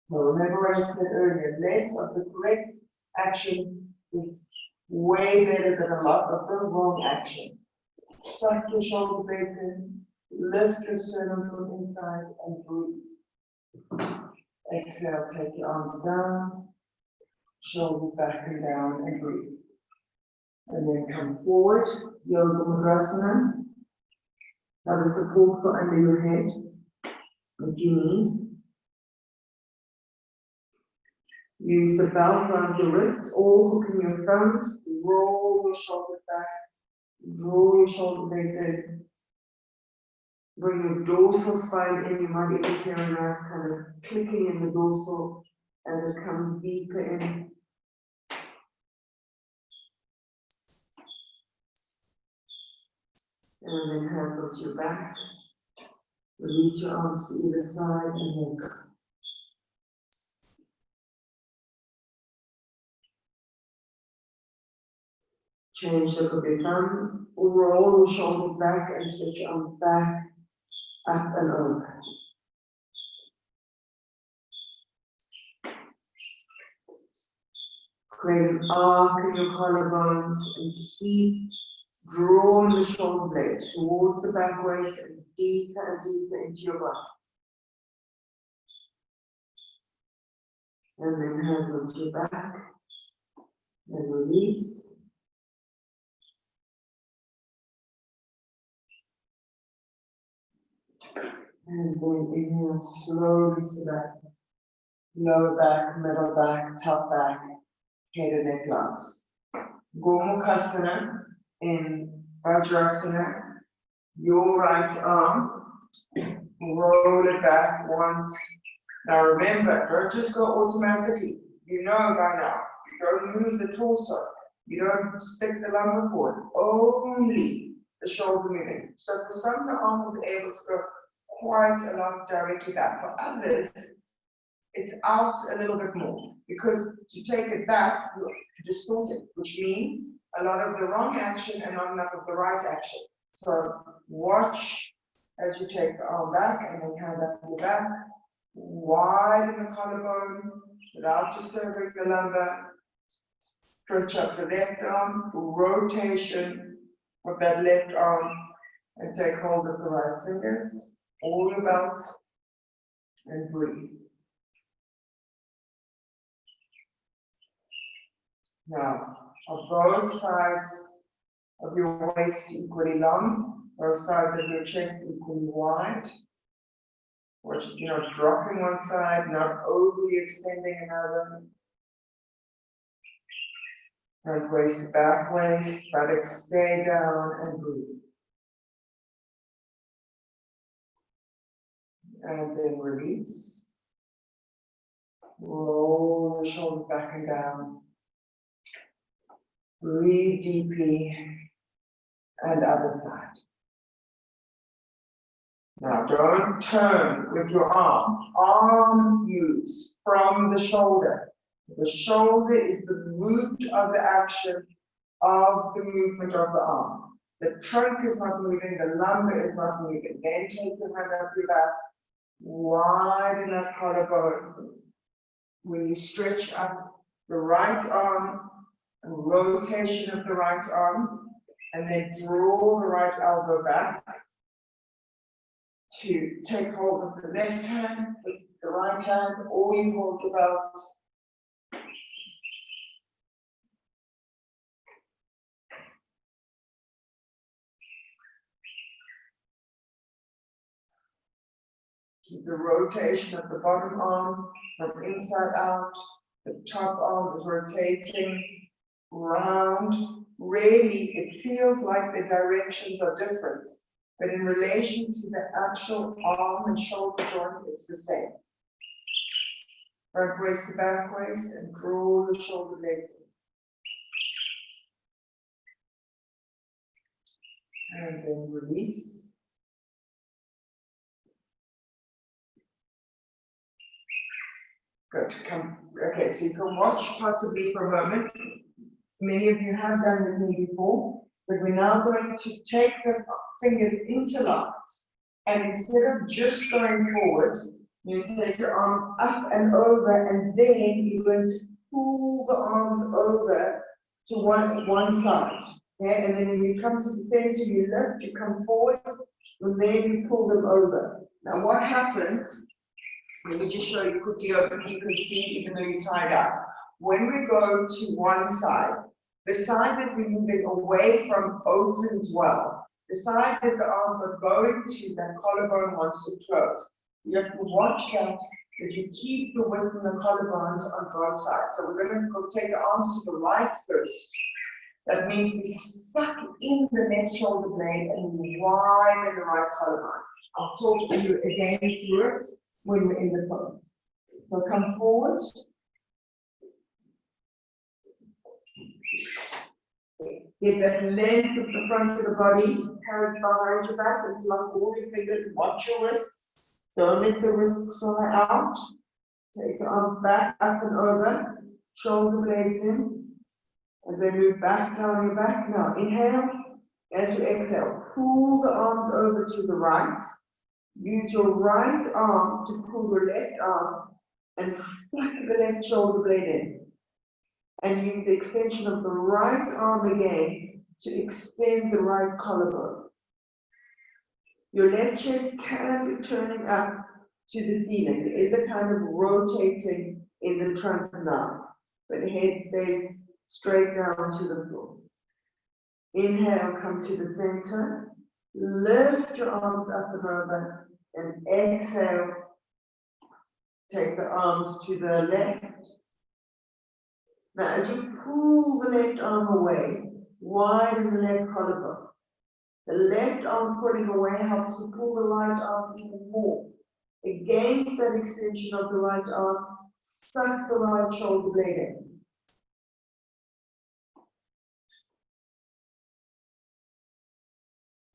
So remember what I said earlier, less of the correct action is way better than a lot of the wrong action. Suck your shoulder blades in, lift your sternum from inside and breathe. Exhale, take your arms down, shoulders back and down and breathe. And then come forward, Yoga Mudra. Now the support for under your head, if you need. Use the belt around your wrists or hook in your thumbs, roll your shoulders back, draw your shoulder blades in. Bring your dorsal spine in, you might even hear a nice kind of clicking in the dorsal as it comes deeper in. And then hand to your back. Release your arms to either side and then go. Change the look of your thumb, roll your shoulders back and stretch your arms back, up and over. Create an arc in your collarbones and keep drawing the shoulder blades towards the back waist and deeper into your body. And then hand onto your back and release. And then inhale, slowly sit back. Lower back, middle back, top back, head and neck locks. Gomukhasana in Vajrasana. Your right arm, roll it back once. Now remember, don't just go automatically. You know by now. You don't move the torso. You don't stick the lumbar forward. Only the shoulder moving. So for some, the arm will be able to go quite a lot directly back. For others, it's out a little bit more because to take it back, you distort it, which means a lot of the wrong action and not enough of the right action. So watch as you take the arm back and then hand up your back, widen the collarbone without disturbing the lumbar. Stretch up the left arm, rotation of that left arm, and take hold of the right fingers, all about, and breathe. Now, are both sides of your waist equally long? Both sides of your chest equally wide? Or you're not dropping one side, not overly extending another. Front waist, back waist, buttocks stay down and breathe. And then release. Roll the shoulders back and down. Breathe deeply. And other side. Now don't turn with your arm use from the shoulder. The shoulder is the root of the action of the movement of the arm. The trunk is not moving, the lumbar is not moving. Then take your hand up your back, widen that collarbone. When you stretch up the right arm, a rotation of the right arm, and then draw the right elbow back to take hold of the left hand, the right hand, or you hold the belt. Keep the rotation of the bottom arm from inside out. The top arm is rotating round. Really, it feels like the directions are different, but in relation to the actual arm and shoulder joint, it's the same. Front waist to back waist and draw the shoulder blades in. And then release. Good. Okay, so you can watch possibly for a moment. Many of you have done with me before, but we're now going to take the fingers interlocked, and instead of just going forward, you take your arm up and over, and then you're going to pull the arms over to one side. Okay? And then when you come to the center, you lift, you come forward, and then you pull them over. Now what happens, let me just show you quickly over, you can see even though you're tied up. When we go to one side, the side that we're moving away from opens well. The side that the arms are going to, that collarbone wants to close. You have to watch that you keep the width in the collarbones on both sides. So we're going to go take the arms to the right first. That means we suck in the left shoulder blade and we widen the right collarbone. I'll talk to you again through it when we're in the pose. So come forward. Get that length of the front of the body carried behind your back until all your fingers. Watch your wrists. Don't let the wrists fly out. Take your arms back, up and over. Shoulder blades in. As they move back down your back. Now inhale. As you exhale, pull the arms over to the right. Use your right arm to pull your left arm and stuck the left shoulder blade in. And use the extension of the right arm again to extend the right collarbone. Your left chest can be turning up to the ceiling. There is a kind of rotating in the trunk now, but the head stays straight down to the floor. Inhale, come to the center. Lift your arms up and over, and exhale. Take the arms to the left. Now, as you pull the left arm away, widen the left collarbone. The left arm pulling away helps to pull the right arm even more. Against that extension of the right arm, suck the right shoulder blade in.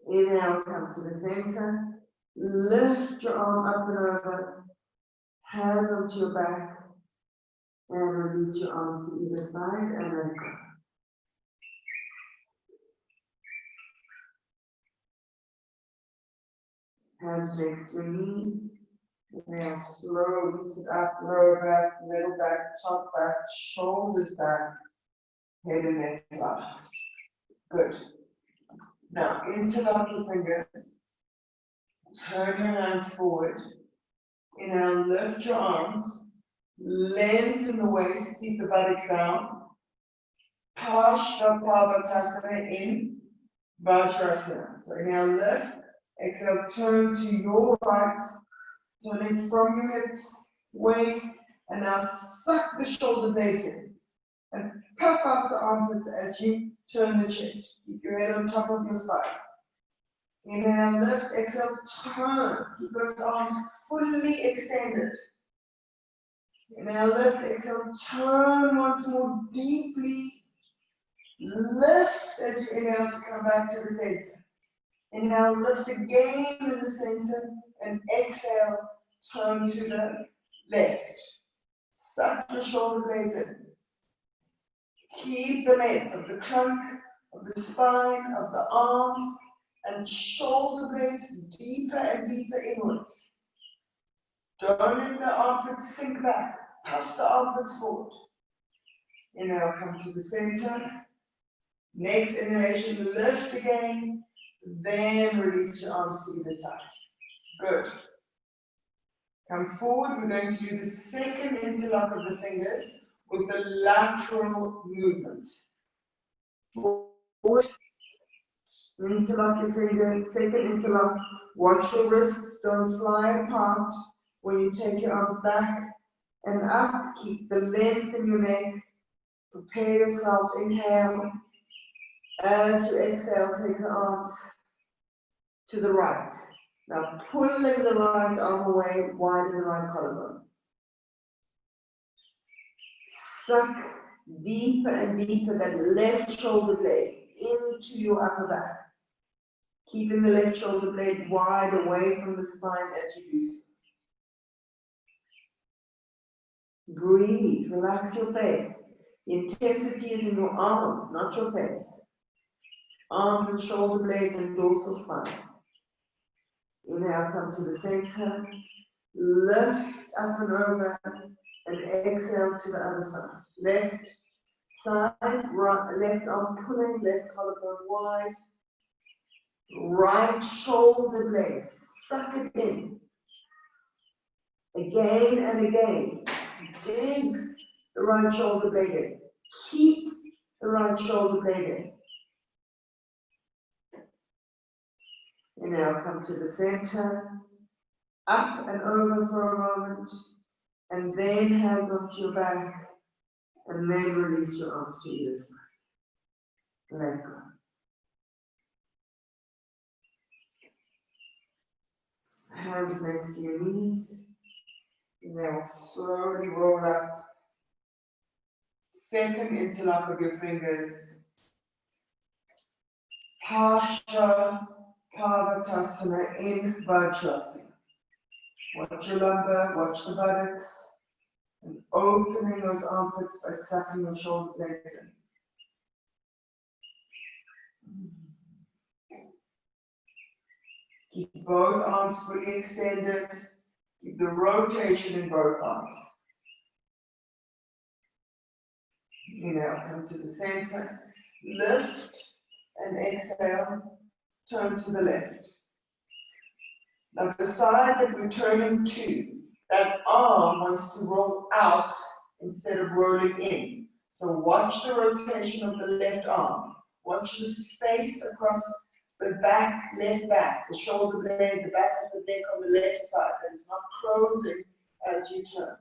Inhale, come to the center. Lift your arm up and over. Hand onto your back. And release your arms to either side and let go. Hands next to your knees. Now slowly sit up, lower back, middle back, top back, shoulders back, head and neck last. Good. Now interlock your fingers. Turn your hands forward. Inhale, lift your arms. Lengthen the waist, keep the buttocks down. Vatyanasana in Vaccinasana. So inhale, lift, exhale, turn to your right, turning from your hips, waist, and now suck the shoulder blades in. And puff out the armpits as you turn the chest. Keep your head on top of your spine. Inhale, lift, exhale, turn. Keep those arms fully extended. Inhale, lift, exhale, turn once more deeply. Lift as you inhale to come back to the center. Inhale, lift again in the center, and exhale, turn to the left. Suck the shoulder blades in. Keep the length of the trunk, of the spine, of the arms, and shoulder blades deeper and deeper inwards. Don't let the armpits sink back. Puff the armpits forward. Inhale, come to the center. Next inhalation, lift again. Then release your arms to either side. Good. Come forward. We're going to do the second interlock of the fingers with the lateral movement. Forward. Interlock your fingers. Second interlock. Watch your wrists. Don't slide apart when you take your arms back and up. Keep the length in your neck. Prepare yourself. Inhale. As you exhale, take the arms to the right. Now pulling the right arm away, widen the right collarbone. Suck deeper and deeper that left shoulder blade into your upper back. Keeping the left shoulder blade wide away from the spine as you do so. Breathe, relax your face. The intensity is in your arms, not your face. Arms and shoulder blades and dorsal spine. Inhale, come to the center. Lift up and over, and exhale to the other side. Left side, right, left arm pulling, left collarbone wide. Right shoulder blade, suck it in. Again and again. Dig the right shoulder blade in. Keep the right shoulder blade in. And now come to the center, up and over for a moment, and then hands onto your back, and then release your arms to either side. Let go. Hands next to your knees. Now slowly roll up. Second interlock of your fingers. Vatyanasana in Vaccinasana. Watch your lumbar, watch the buttocks, and opening those armpits by sucking your shoulder blades in. Keep both arms fully extended. Keep the rotation in both arms. Inhale, come to the center. Lift and exhale. Turn to the left. Now the side that we're turning to, that arm wants to roll out instead of rolling in. So watch the rotation of the left arm. Watch the space across the back, left back, the shoulder blade, the back of the neck on the left side. That is not closing as you turn.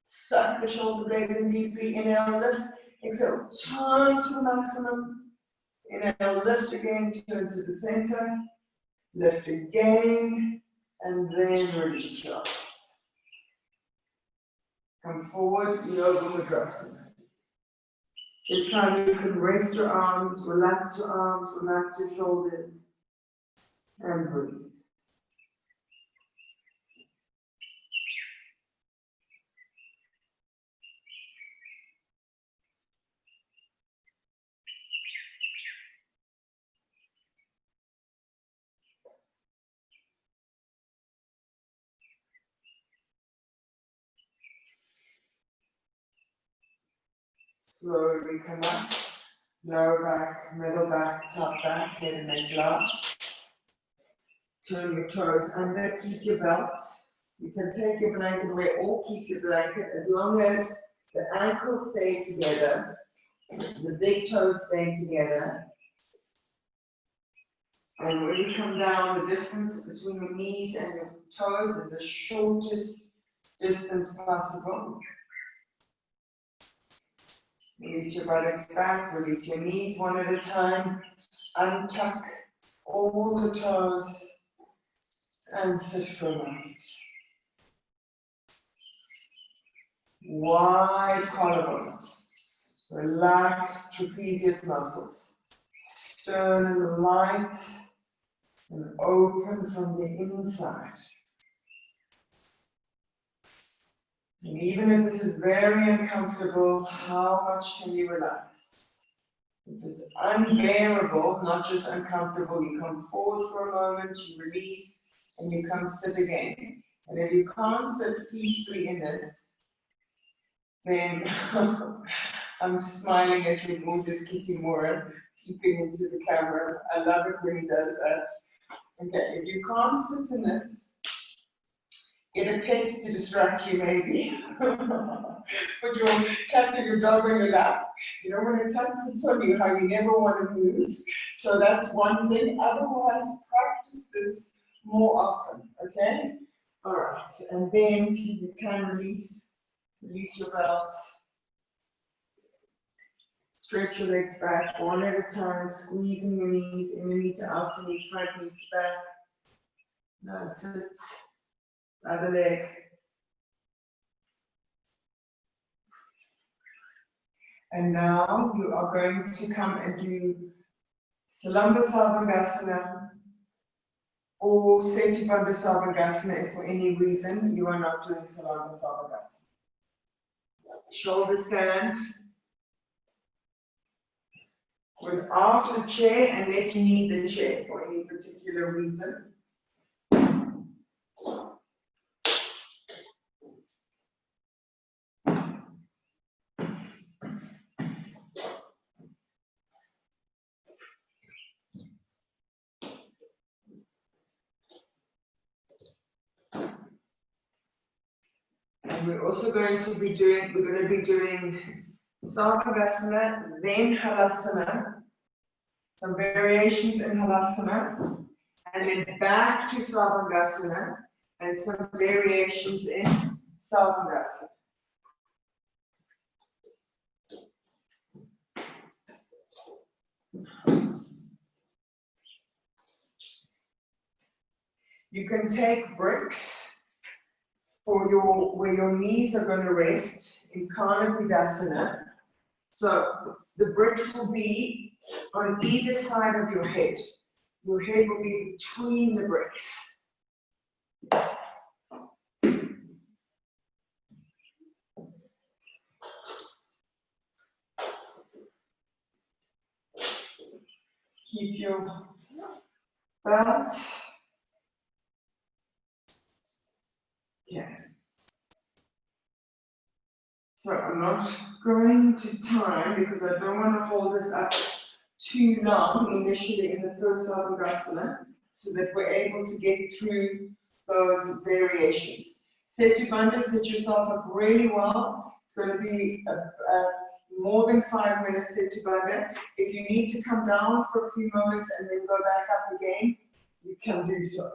Suck the shoulder blades in deeply. Inhale, lift. Exhale, turn to the maximum. Inhale, lift again, turn to the center. Lift again, and then release your arms. Come forward, Yoga Mudra. This time you can rest your arms, relax your shoulders, and breathe. Slowly come up, lower back, middle back, top back, head and neck last. Turn your toes under, keep your belts. You can take your blanket away or keep your blanket as long as the ankles stay together The big toes staying together. And when you come down, the distance between your knees and your toes is the shortest distance possible. Release your buttocks back, release your knees one at a time. Untuck all the toes and sit for a moment. Wide collarbones. Relax trapezius muscles. Sternum light and open from the inside. And even if this is very uncomfortable, how much can you relax? If it's unbearable, not just uncomfortable, you come forward for a moment, you release, and you come sit again. And if you can't sit peacefully in this, then I'm smiling at your gorgeous Kitty Moore, peeping into the camera. I love it when he does that. Okay, if you can't sit in this, get a pet to distract you maybe. Put your cat or your dog on your lap. You don't want a cat sits on you, how you never want to move. So that's one thing. Otherwise, practice this more often, okay? All right, and then you can release your belt. Stretch your legs back, one at a time, squeezing your knees, inner knee to outer knee, front knee to back. That's it. Other leg. And now you are going to come and do Salamba Sarvangasana or Setubandha Sarvangasana if for any reason you are not doing Salamba Sarvangasana. Shoulder stand. Without a chair unless you need the chair for any particular reason. And we're also going to be doing Sarvangasana, then Halasana, some variations in Halasana, and then back to Sarvangasana, and some variations in Sarvangasana. You can take bricks for where your knees are going to rest in Karnapidasana. So the bricks will be on either side of your head. Your head will be between the bricks. Keep your belt. Yeah. So I'm not going to time because I don't want to hold this up too long initially in the first Sarvangasana so that we're able to get through those variations. Setubandha, set yourself up really well. It's going to be more than 5 minutes Setubandha. If you need to come down for a few moments and then go back up again, you can do so.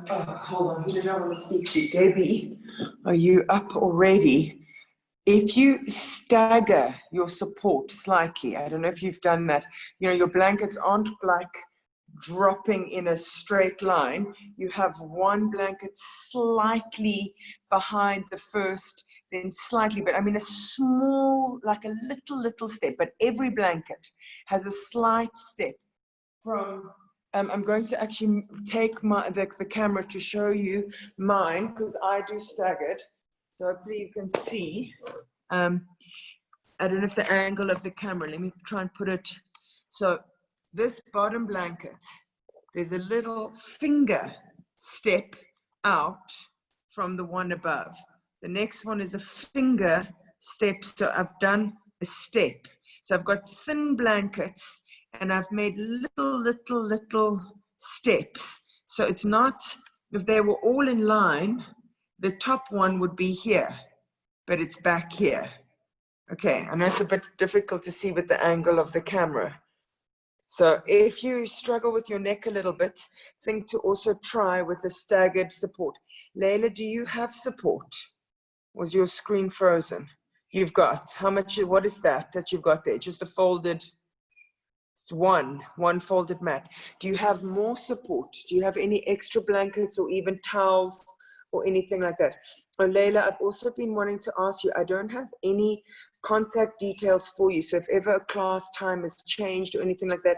Hold on, who did I want to speak to? Debbie, are you up already? If you stagger your support slightly, I don't know if you've done that, you know, your blankets aren't like dropping in a straight line. You have one blanket slightly behind the first, then slightly, but I mean a small, like a little step, but every blanket has a slight step from, I'm going to actually take the camera to show you mine because I do staggered. So hopefully you can see. I don't know if the angle of the camera, let me try and put it. So this bottom blanket, there's a little finger step out from the one above. The next one is a finger step. So I've done a step. So I've got thin blankets and I've made little steps. So it's not, if they were all in line, the top one would be here, but it's back here. Okay, and that's a bit difficult to see with the angle of the camera. So if you struggle with your neck a little bit, think to also try with a staggered support. Layla, do you have support? Was your screen frozen? You've got, how much, what is that you've got there? Just a folded, it's one folded mat. Do you have more support? Do you have any extra blankets or even towels or anything like that? Oh, Layla, I've also been wanting to ask you, I don't have any contact details for you. So if ever a class time has changed or anything like that,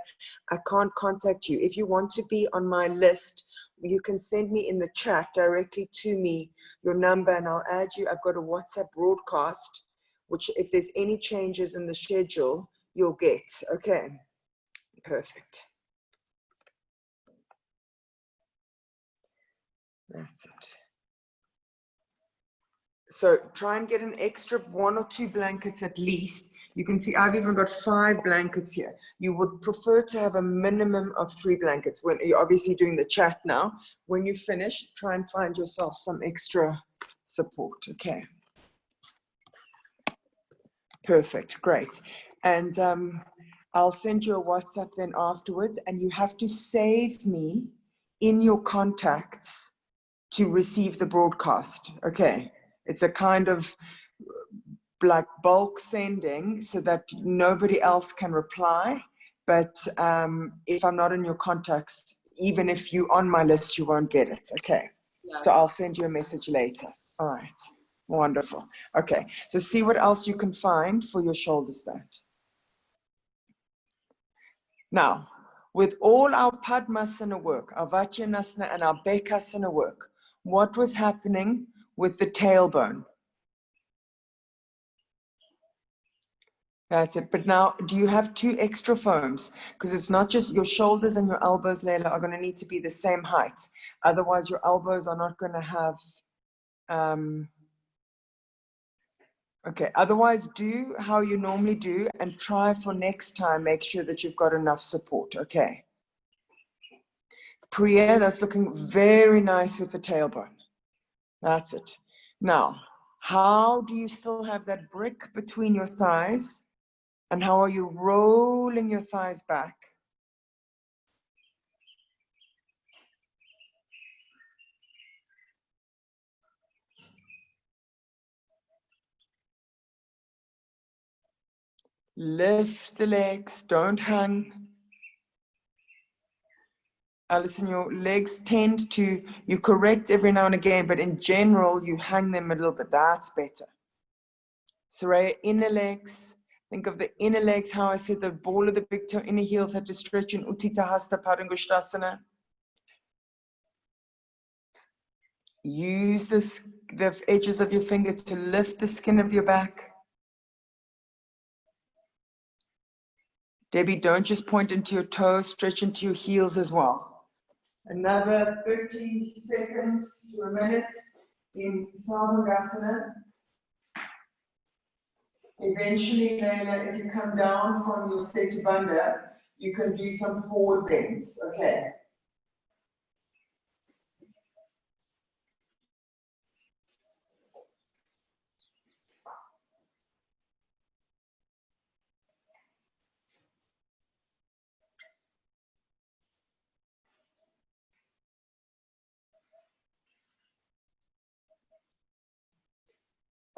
I can't contact you. If you want to be on my list, you can send me in the chat directly to me your number and I'll add you. I've got a WhatsApp broadcast, which if there's any changes in the schedule, you'll get. Okay, perfect. That's it. So try and get an extra 1 or 2 blankets at least. You can see I've even got 5 blankets here. You would prefer to have a minimum of 3 blankets. When you're obviously doing the chat now, when you finish, try and find yourself some extra support. Okay. Perfect, great. And I'll send you a WhatsApp then afterwards, and you have to save me in your contacts to receive the broadcast. Okay. It's a kind of like bulk sending so that nobody else can reply. But if I'm not in your contacts, even if you're on my list, you won't get it. Okay. Yeah. So I'll send you a message later. All right. Wonderful. Okay. So see what else you can find for your shoulder stand. Now, with all our Padmasana work, our Vaccinasana and our Vaccinasana work, what was happening with the tailbone? That's it. But now, do you have 2 extra foams? Because it's not just your shoulders and your elbows, Layla, are going to need to be the same height. Otherwise, your elbows are not going to have... okay, otherwise, do how you normally do and try for next time. Make sure that you've got enough support. Okay. Priya, that's looking very nice with the tailbone. That's it. Now, how do you still have that brick between your thighs? And how are you rolling your thighs back? Lift the legs, don't hang. Alison, your legs tend to, you correct every now and again, but in general, you hang them a little bit. That's better. Soraya, inner legs. Think of the inner legs, how I said the ball of the big toe, inner heels have to stretch in Utthita Hasta Padangusthasana. Use the edges of your finger to lift the skin of your back. Debbie, don't just point into your toes, stretch into your heels as well. Another 30 seconds to a minute in Sarvangasana. Eventually, Layla, if you come down from your Setu Bandha, you can do some forward bends, okay?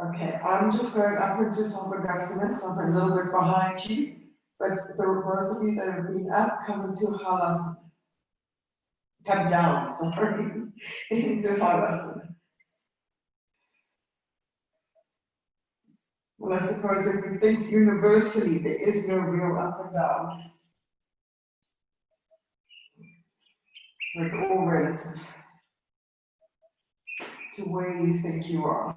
Okay, I'm just going up into Sarvangasana, so I'm a little bit behind you, but the both of you that have been up, come into Halasana. Come down, sorry, into Halasana. Well, I suppose if we think universally, there is no real up and down. It's all relative to where you think you are.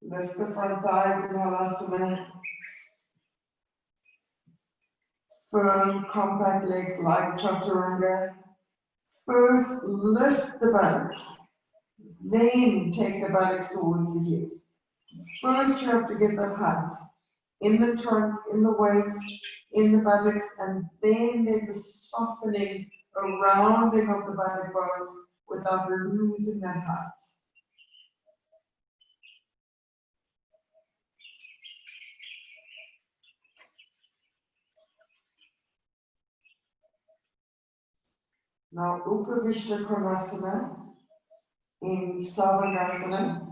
Lift the front thighs in Halasana. Firm, compact legs like Chaturanga. First, lift the buttocks. Then take the buttocks towards the heels. First, you have to get the height in the trunk, in the waist, in the buttocks, and then there's a softening, a rounding of the buttock bones without losing that height. Now, Uttanasana in Vaccinasana.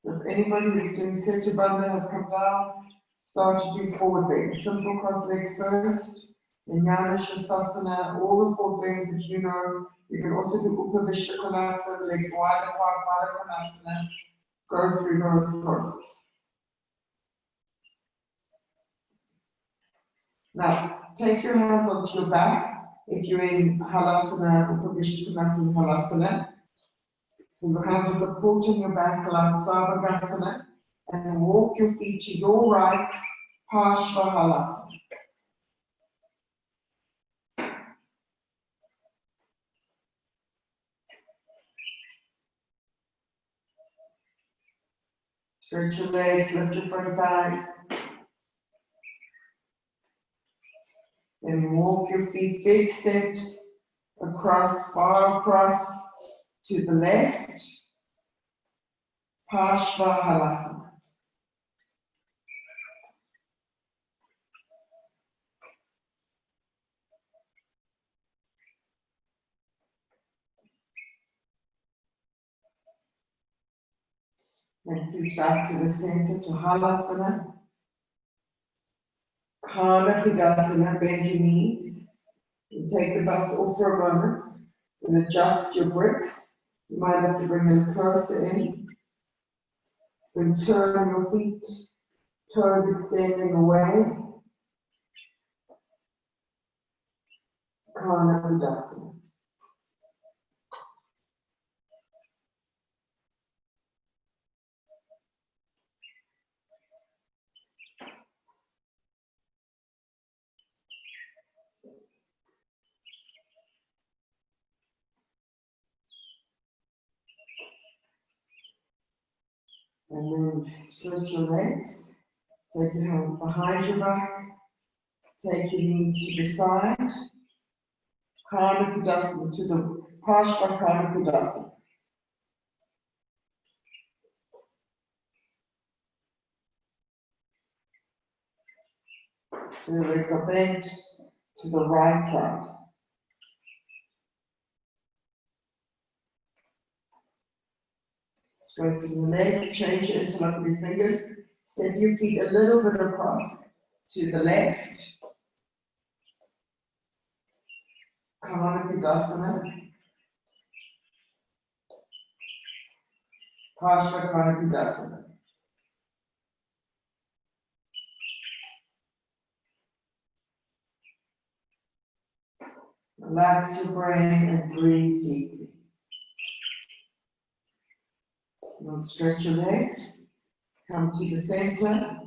If anybody who's doing Setu has come down, start to do forward bend. Simple cross legs first. In Sasana, all the forward bends that you know. You can also do Uttanasana, legs wide apart, Vaccinasana. Go through those process. Now, take your hands onto your back. If you're in Halasana, Uttanasana, Halasana. So your hands are supporting your back like Savasana, and walk your feet to your right, Parshvahalasana. Stretch your legs, lift your front thighs. Then walk your feet big steps across, far across to the left, Parshvahalasana. Then feet back to the center to Halasana. Kanakudasana, bend your knees. You take the belt off for a moment and adjust your bricks. You might have to bring them closer in. Then turn your feet, toes extending away. Kanakudasana. And then stretch your legs. Take your hands behind your back. Take your knees to the side. Kanakudasana to the Parshva Kanakudasana. So your legs are bent to the right side. Straighten your legs, change your interlock with your fingers. Step your feet a little bit across to the left. Kanakudasana. Parshva Kanakudasana. Relax your brain and breathe deeply. Now stretch your legs. Come to the center.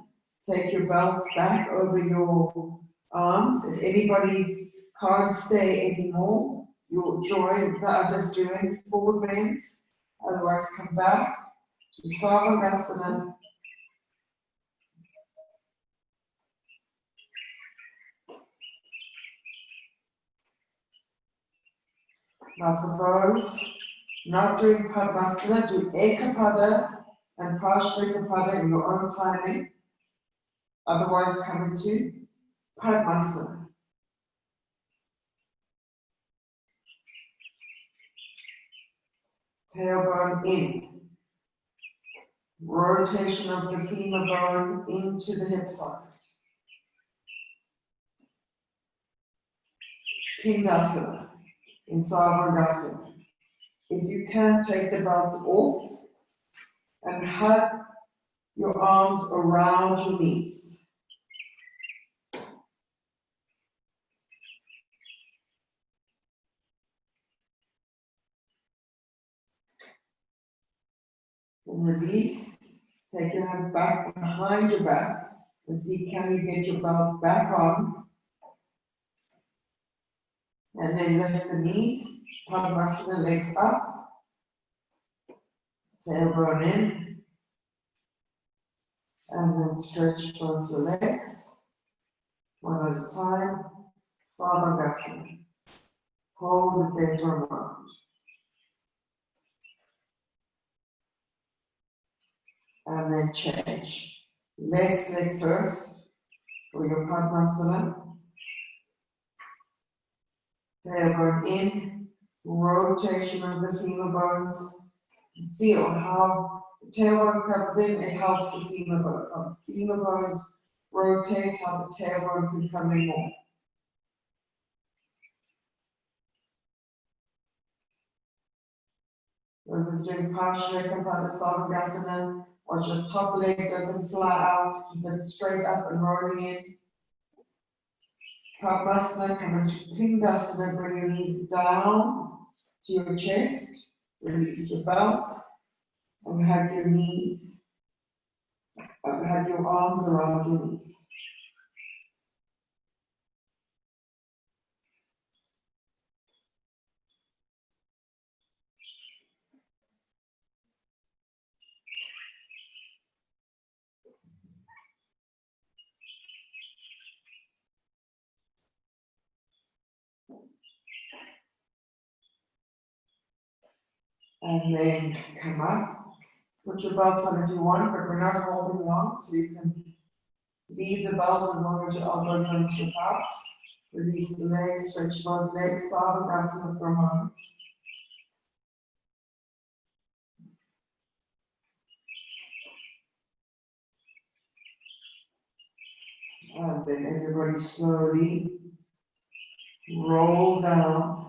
Take your belt back over your arms. If anybody can't stay anymore, you'll join the others doing forward bends. Otherwise, come back to Savasana. Now for those not doing Padmasana, do Ekapada and Parshvikapada in your own timing. Otherwise, come into Padmasana. Tailbone in. Rotation of the femur bone into the hip socket. Pindasana in Savasana. If you can, take the belt off and hug your arms around your knees. And release. Take your hands back behind your back and see, can you get your belt back on? And then lift the knees, Padmasana, legs up, tailbone in, and then stretch both your legs, one at a time, Vaccinasana. Hold it there for a moment. And then change. Left leg first for your Padmasana. Tailbone in, rotation of the femur bones. Feel how the tailbone comes in, it helps the femur bones. How the femur bones rotate, how the tailbone can come in more. Those of you doing Vaccinasana, watch your top leg doesn't fly out, keep it straight up and rolling in. Padmasana, come into Pindasana, bring your knees down to your chest, release your belt, and have your knees, have your arms around your knees. And then come up, put your belt on if you want, but we're not holding long, so you can leave the belt as long as your elbows don't slip out. Release the legs, stretch both legs, Vaccinasana for a moment. And then everybody slowly roll down.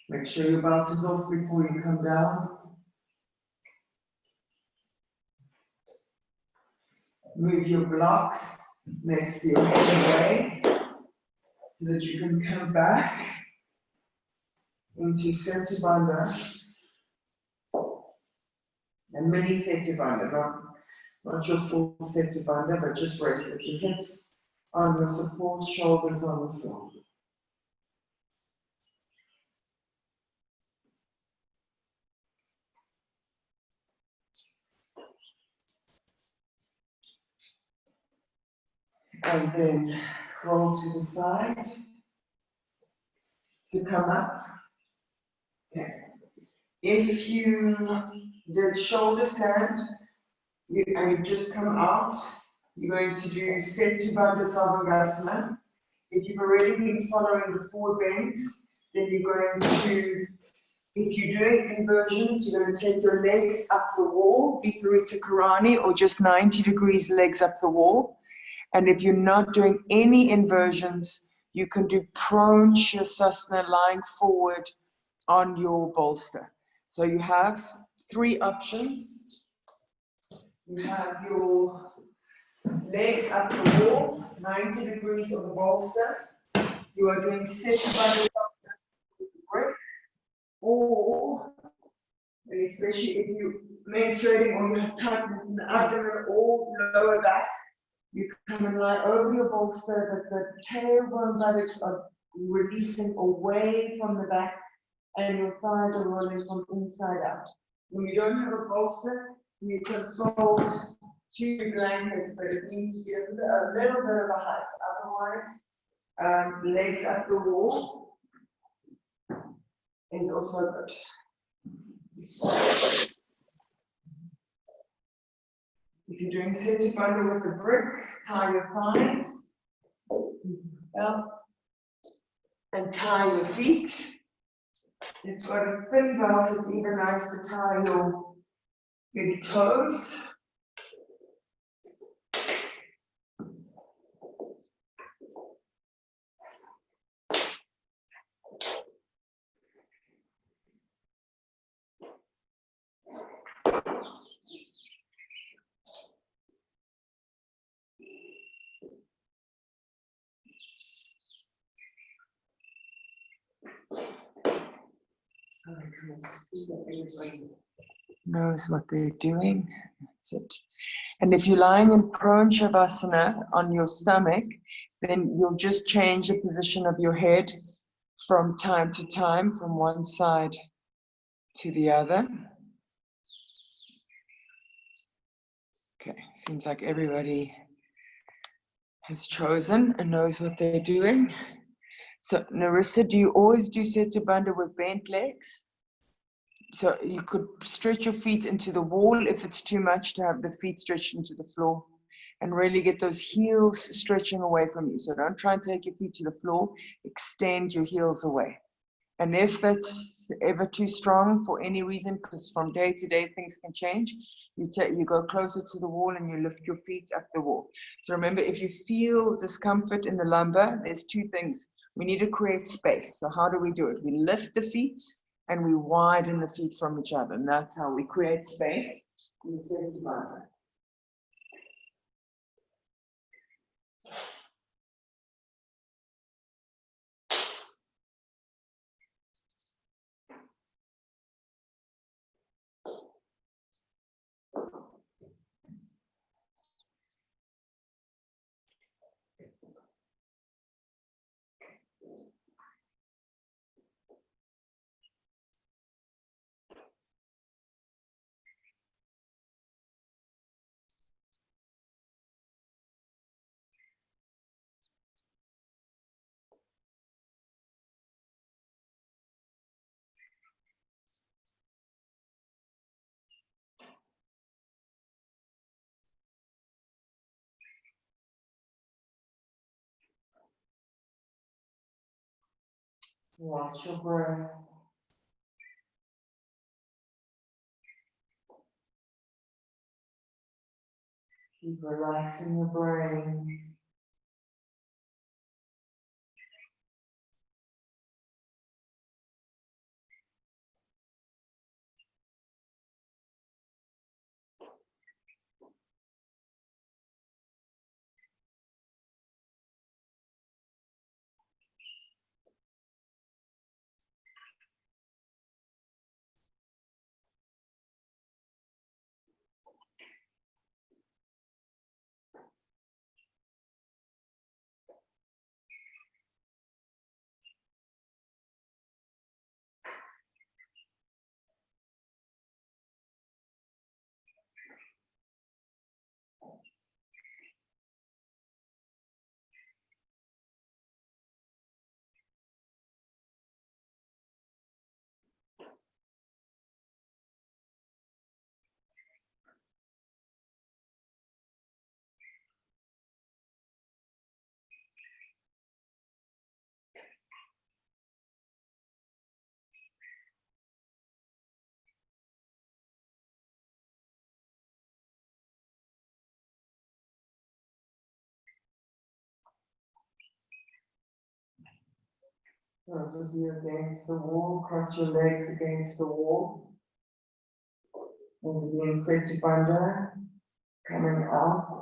Make sure your belt is off before you come down. Move your blocks next to your head away so that you can come back into Seti Bandha and mini Seti Bandha, not your full Seti Bandha, but just rest at your hips on your support, shoulders on the floor. And then roll to the side to come up. Okay. If you did shoulder stand and you just come out, you're going to do Seti Bandha Vaccinasana. If you've already been following the forward bends, then you're going to, if you're doing inversions, you're going to take your legs up the wall, Viparita Karani, or just 90 degrees legs up the wall. And if you're not doing any inversions, you can do prone Sirsasana, lying forward on your bolster. So you have three options. You have your legs up the wall, 90 degrees on the bolster. You are doing Seti Bandha with the brick, or especially if you're menstruating or you have tightness in the abdomen or lower back, you come and lie over your bolster, but the tailbone buttocks are releasing away from the back and your thighs are rolling from inside out. When you don't have a bolster, you can fold two blankets, but it needs to be a little bit of a height. Otherwise, legs up the wall is also good. If you're doing Seti Bandha with the brick, tie your thighs, belt, and tie your feet. If you've got a thin belt, it's even nice to tie your big toes. Knows what they're doing. That's it. And if you're lying in prone shavasana on your stomach, then you'll just change the position of your head from time to time, from one side to the other. Okay, seems like everybody has chosen and knows what they're doing. So, Narissa, do you always do Setu Bandha with bent legs? So you could stretch your feet into the wall if it's too much to have the feet stretched into the floor, and really get those heels stretching away from you. So don't try and take your feet to the floor, extend your heels away. And if that's ever too strong for any reason, because from day to day things can change, you go closer to the wall and you lift your feet up the wall. So remember, if you feel discomfort in the lumbar, there's two things. We need to create space. So how do we do it? We lift the feet and we widen the feet from each other. And that's how we create space. Watch your breath. Keep relaxing your brain. Those of you against the wall, cross your legs against the wall. And again, Setu Bandha, coming out,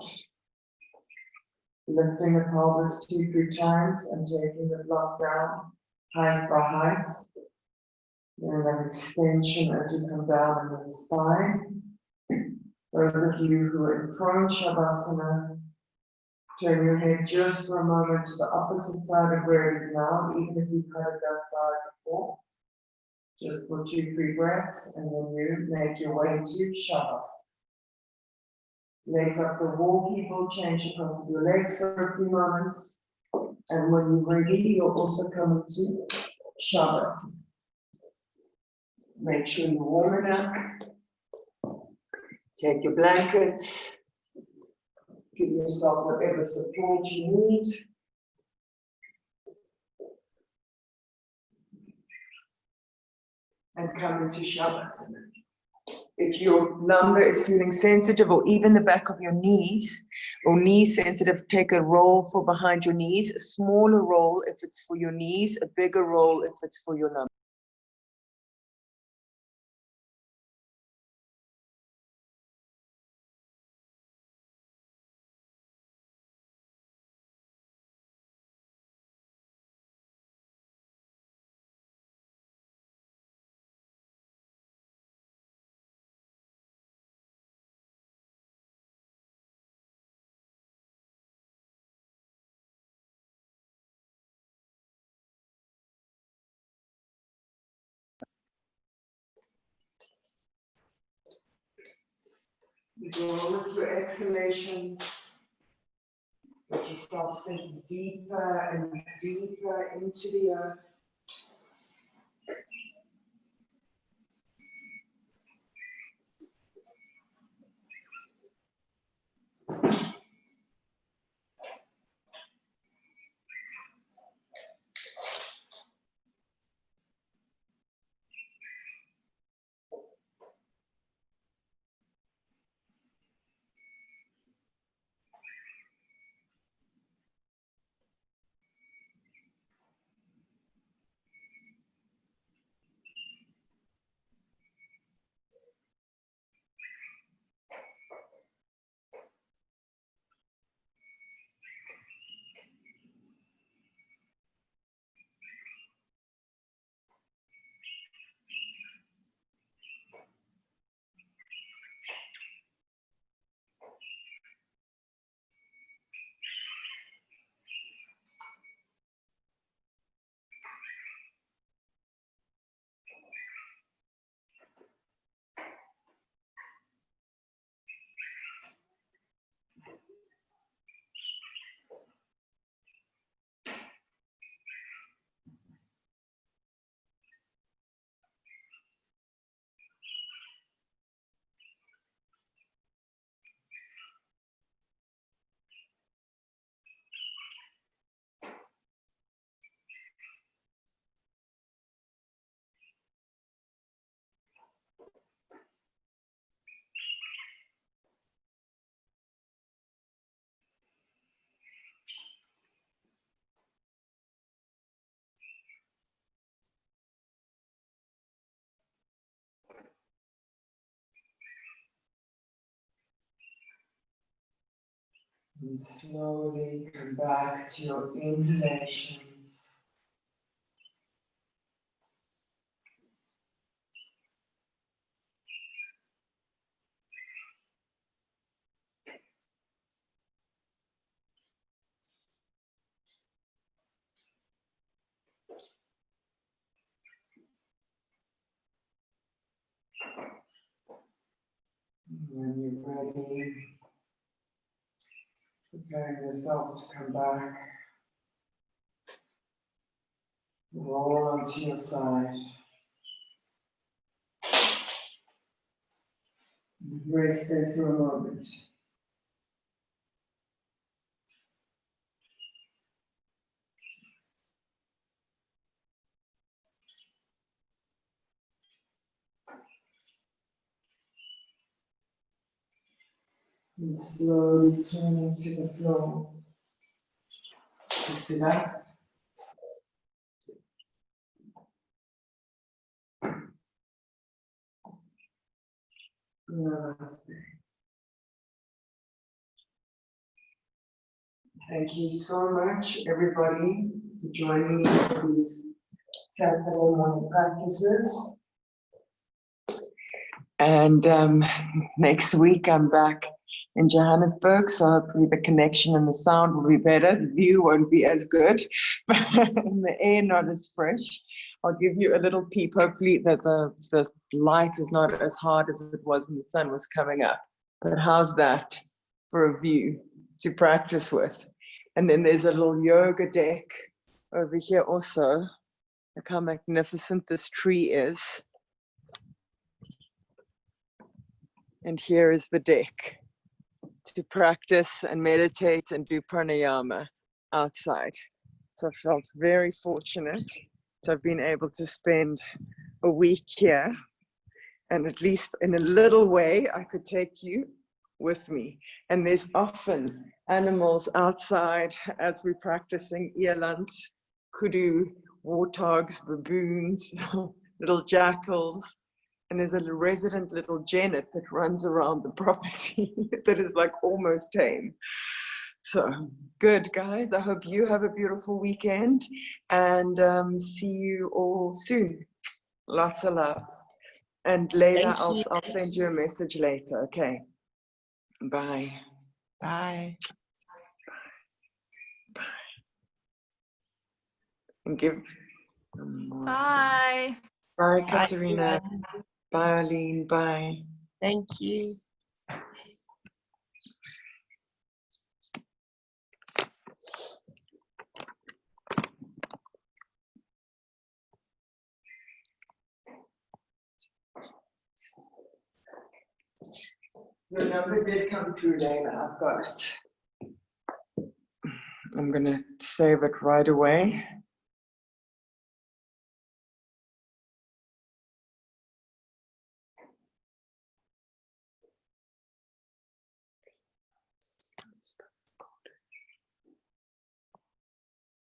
lifting the pelvis 2-3 times and taking the block down, height by height. Then an extension as you come down in the spine. Those of you who are in prone shavasana, turn your head just for a moment to the opposite side of where it is now, even if you've had it that side before. Just for 2-3 breaths, and then you make your way to shavasana. Legs up the wall, people, change the cross of your legs for a few moments. And when you're ready, you'll also come into shavasana. Make sure you're warm enough. Take your blankets. Give yourself whatever support you need. And come into shavasana. If your lumbar is feeling sensitive, or even the back of your knees, or knee sensitive, take a roll for behind your knees, a smaller roll if it's for your knees, a bigger roll if it's for your lumbar. Go with your exhalations. Let yourself sink deeper and deeper into the earth. And slowly come back to your inhalations. When you're ready, preparing yourself to come back, roll onto your side. Rest there for a moment. And slowly turning to the floor. To sit up. Namaste. Thank you so much, everybody, for joining me for these Saturday morning practices. And next week I'm back in Johannesburg, so hopefully the connection and the sound will be better. The view won't be as good, and the air not as fresh. I'll give you a little peep. Hopefully that the light is not as hard as it was when the sun was coming up. But how's that for a view to practice with? And then there's a little yoga deck over here also. Look how magnificent this tree is. And here is the deck to practice and meditate and do pranayama outside. So I felt very fortunate to have been able to spend a week here, and at least in a little way I could take you with me. And there's often animals outside as we're practicing: eland, kudu, warthogs, baboons, little jackals. And there's a resident little Janet that runs around the property that is like almost tame. So good, guys. I hope you have a beautiful weekend, and see you all soon. Lots of love. And Layla, I'll send you a message later. Okay. Bye. Bye. Bye. And give. Bye. Bye, Katerina. Bye, Aline. Bye. Thank you. Your number did come through, Dana. I've got it. I'm going to save it right away.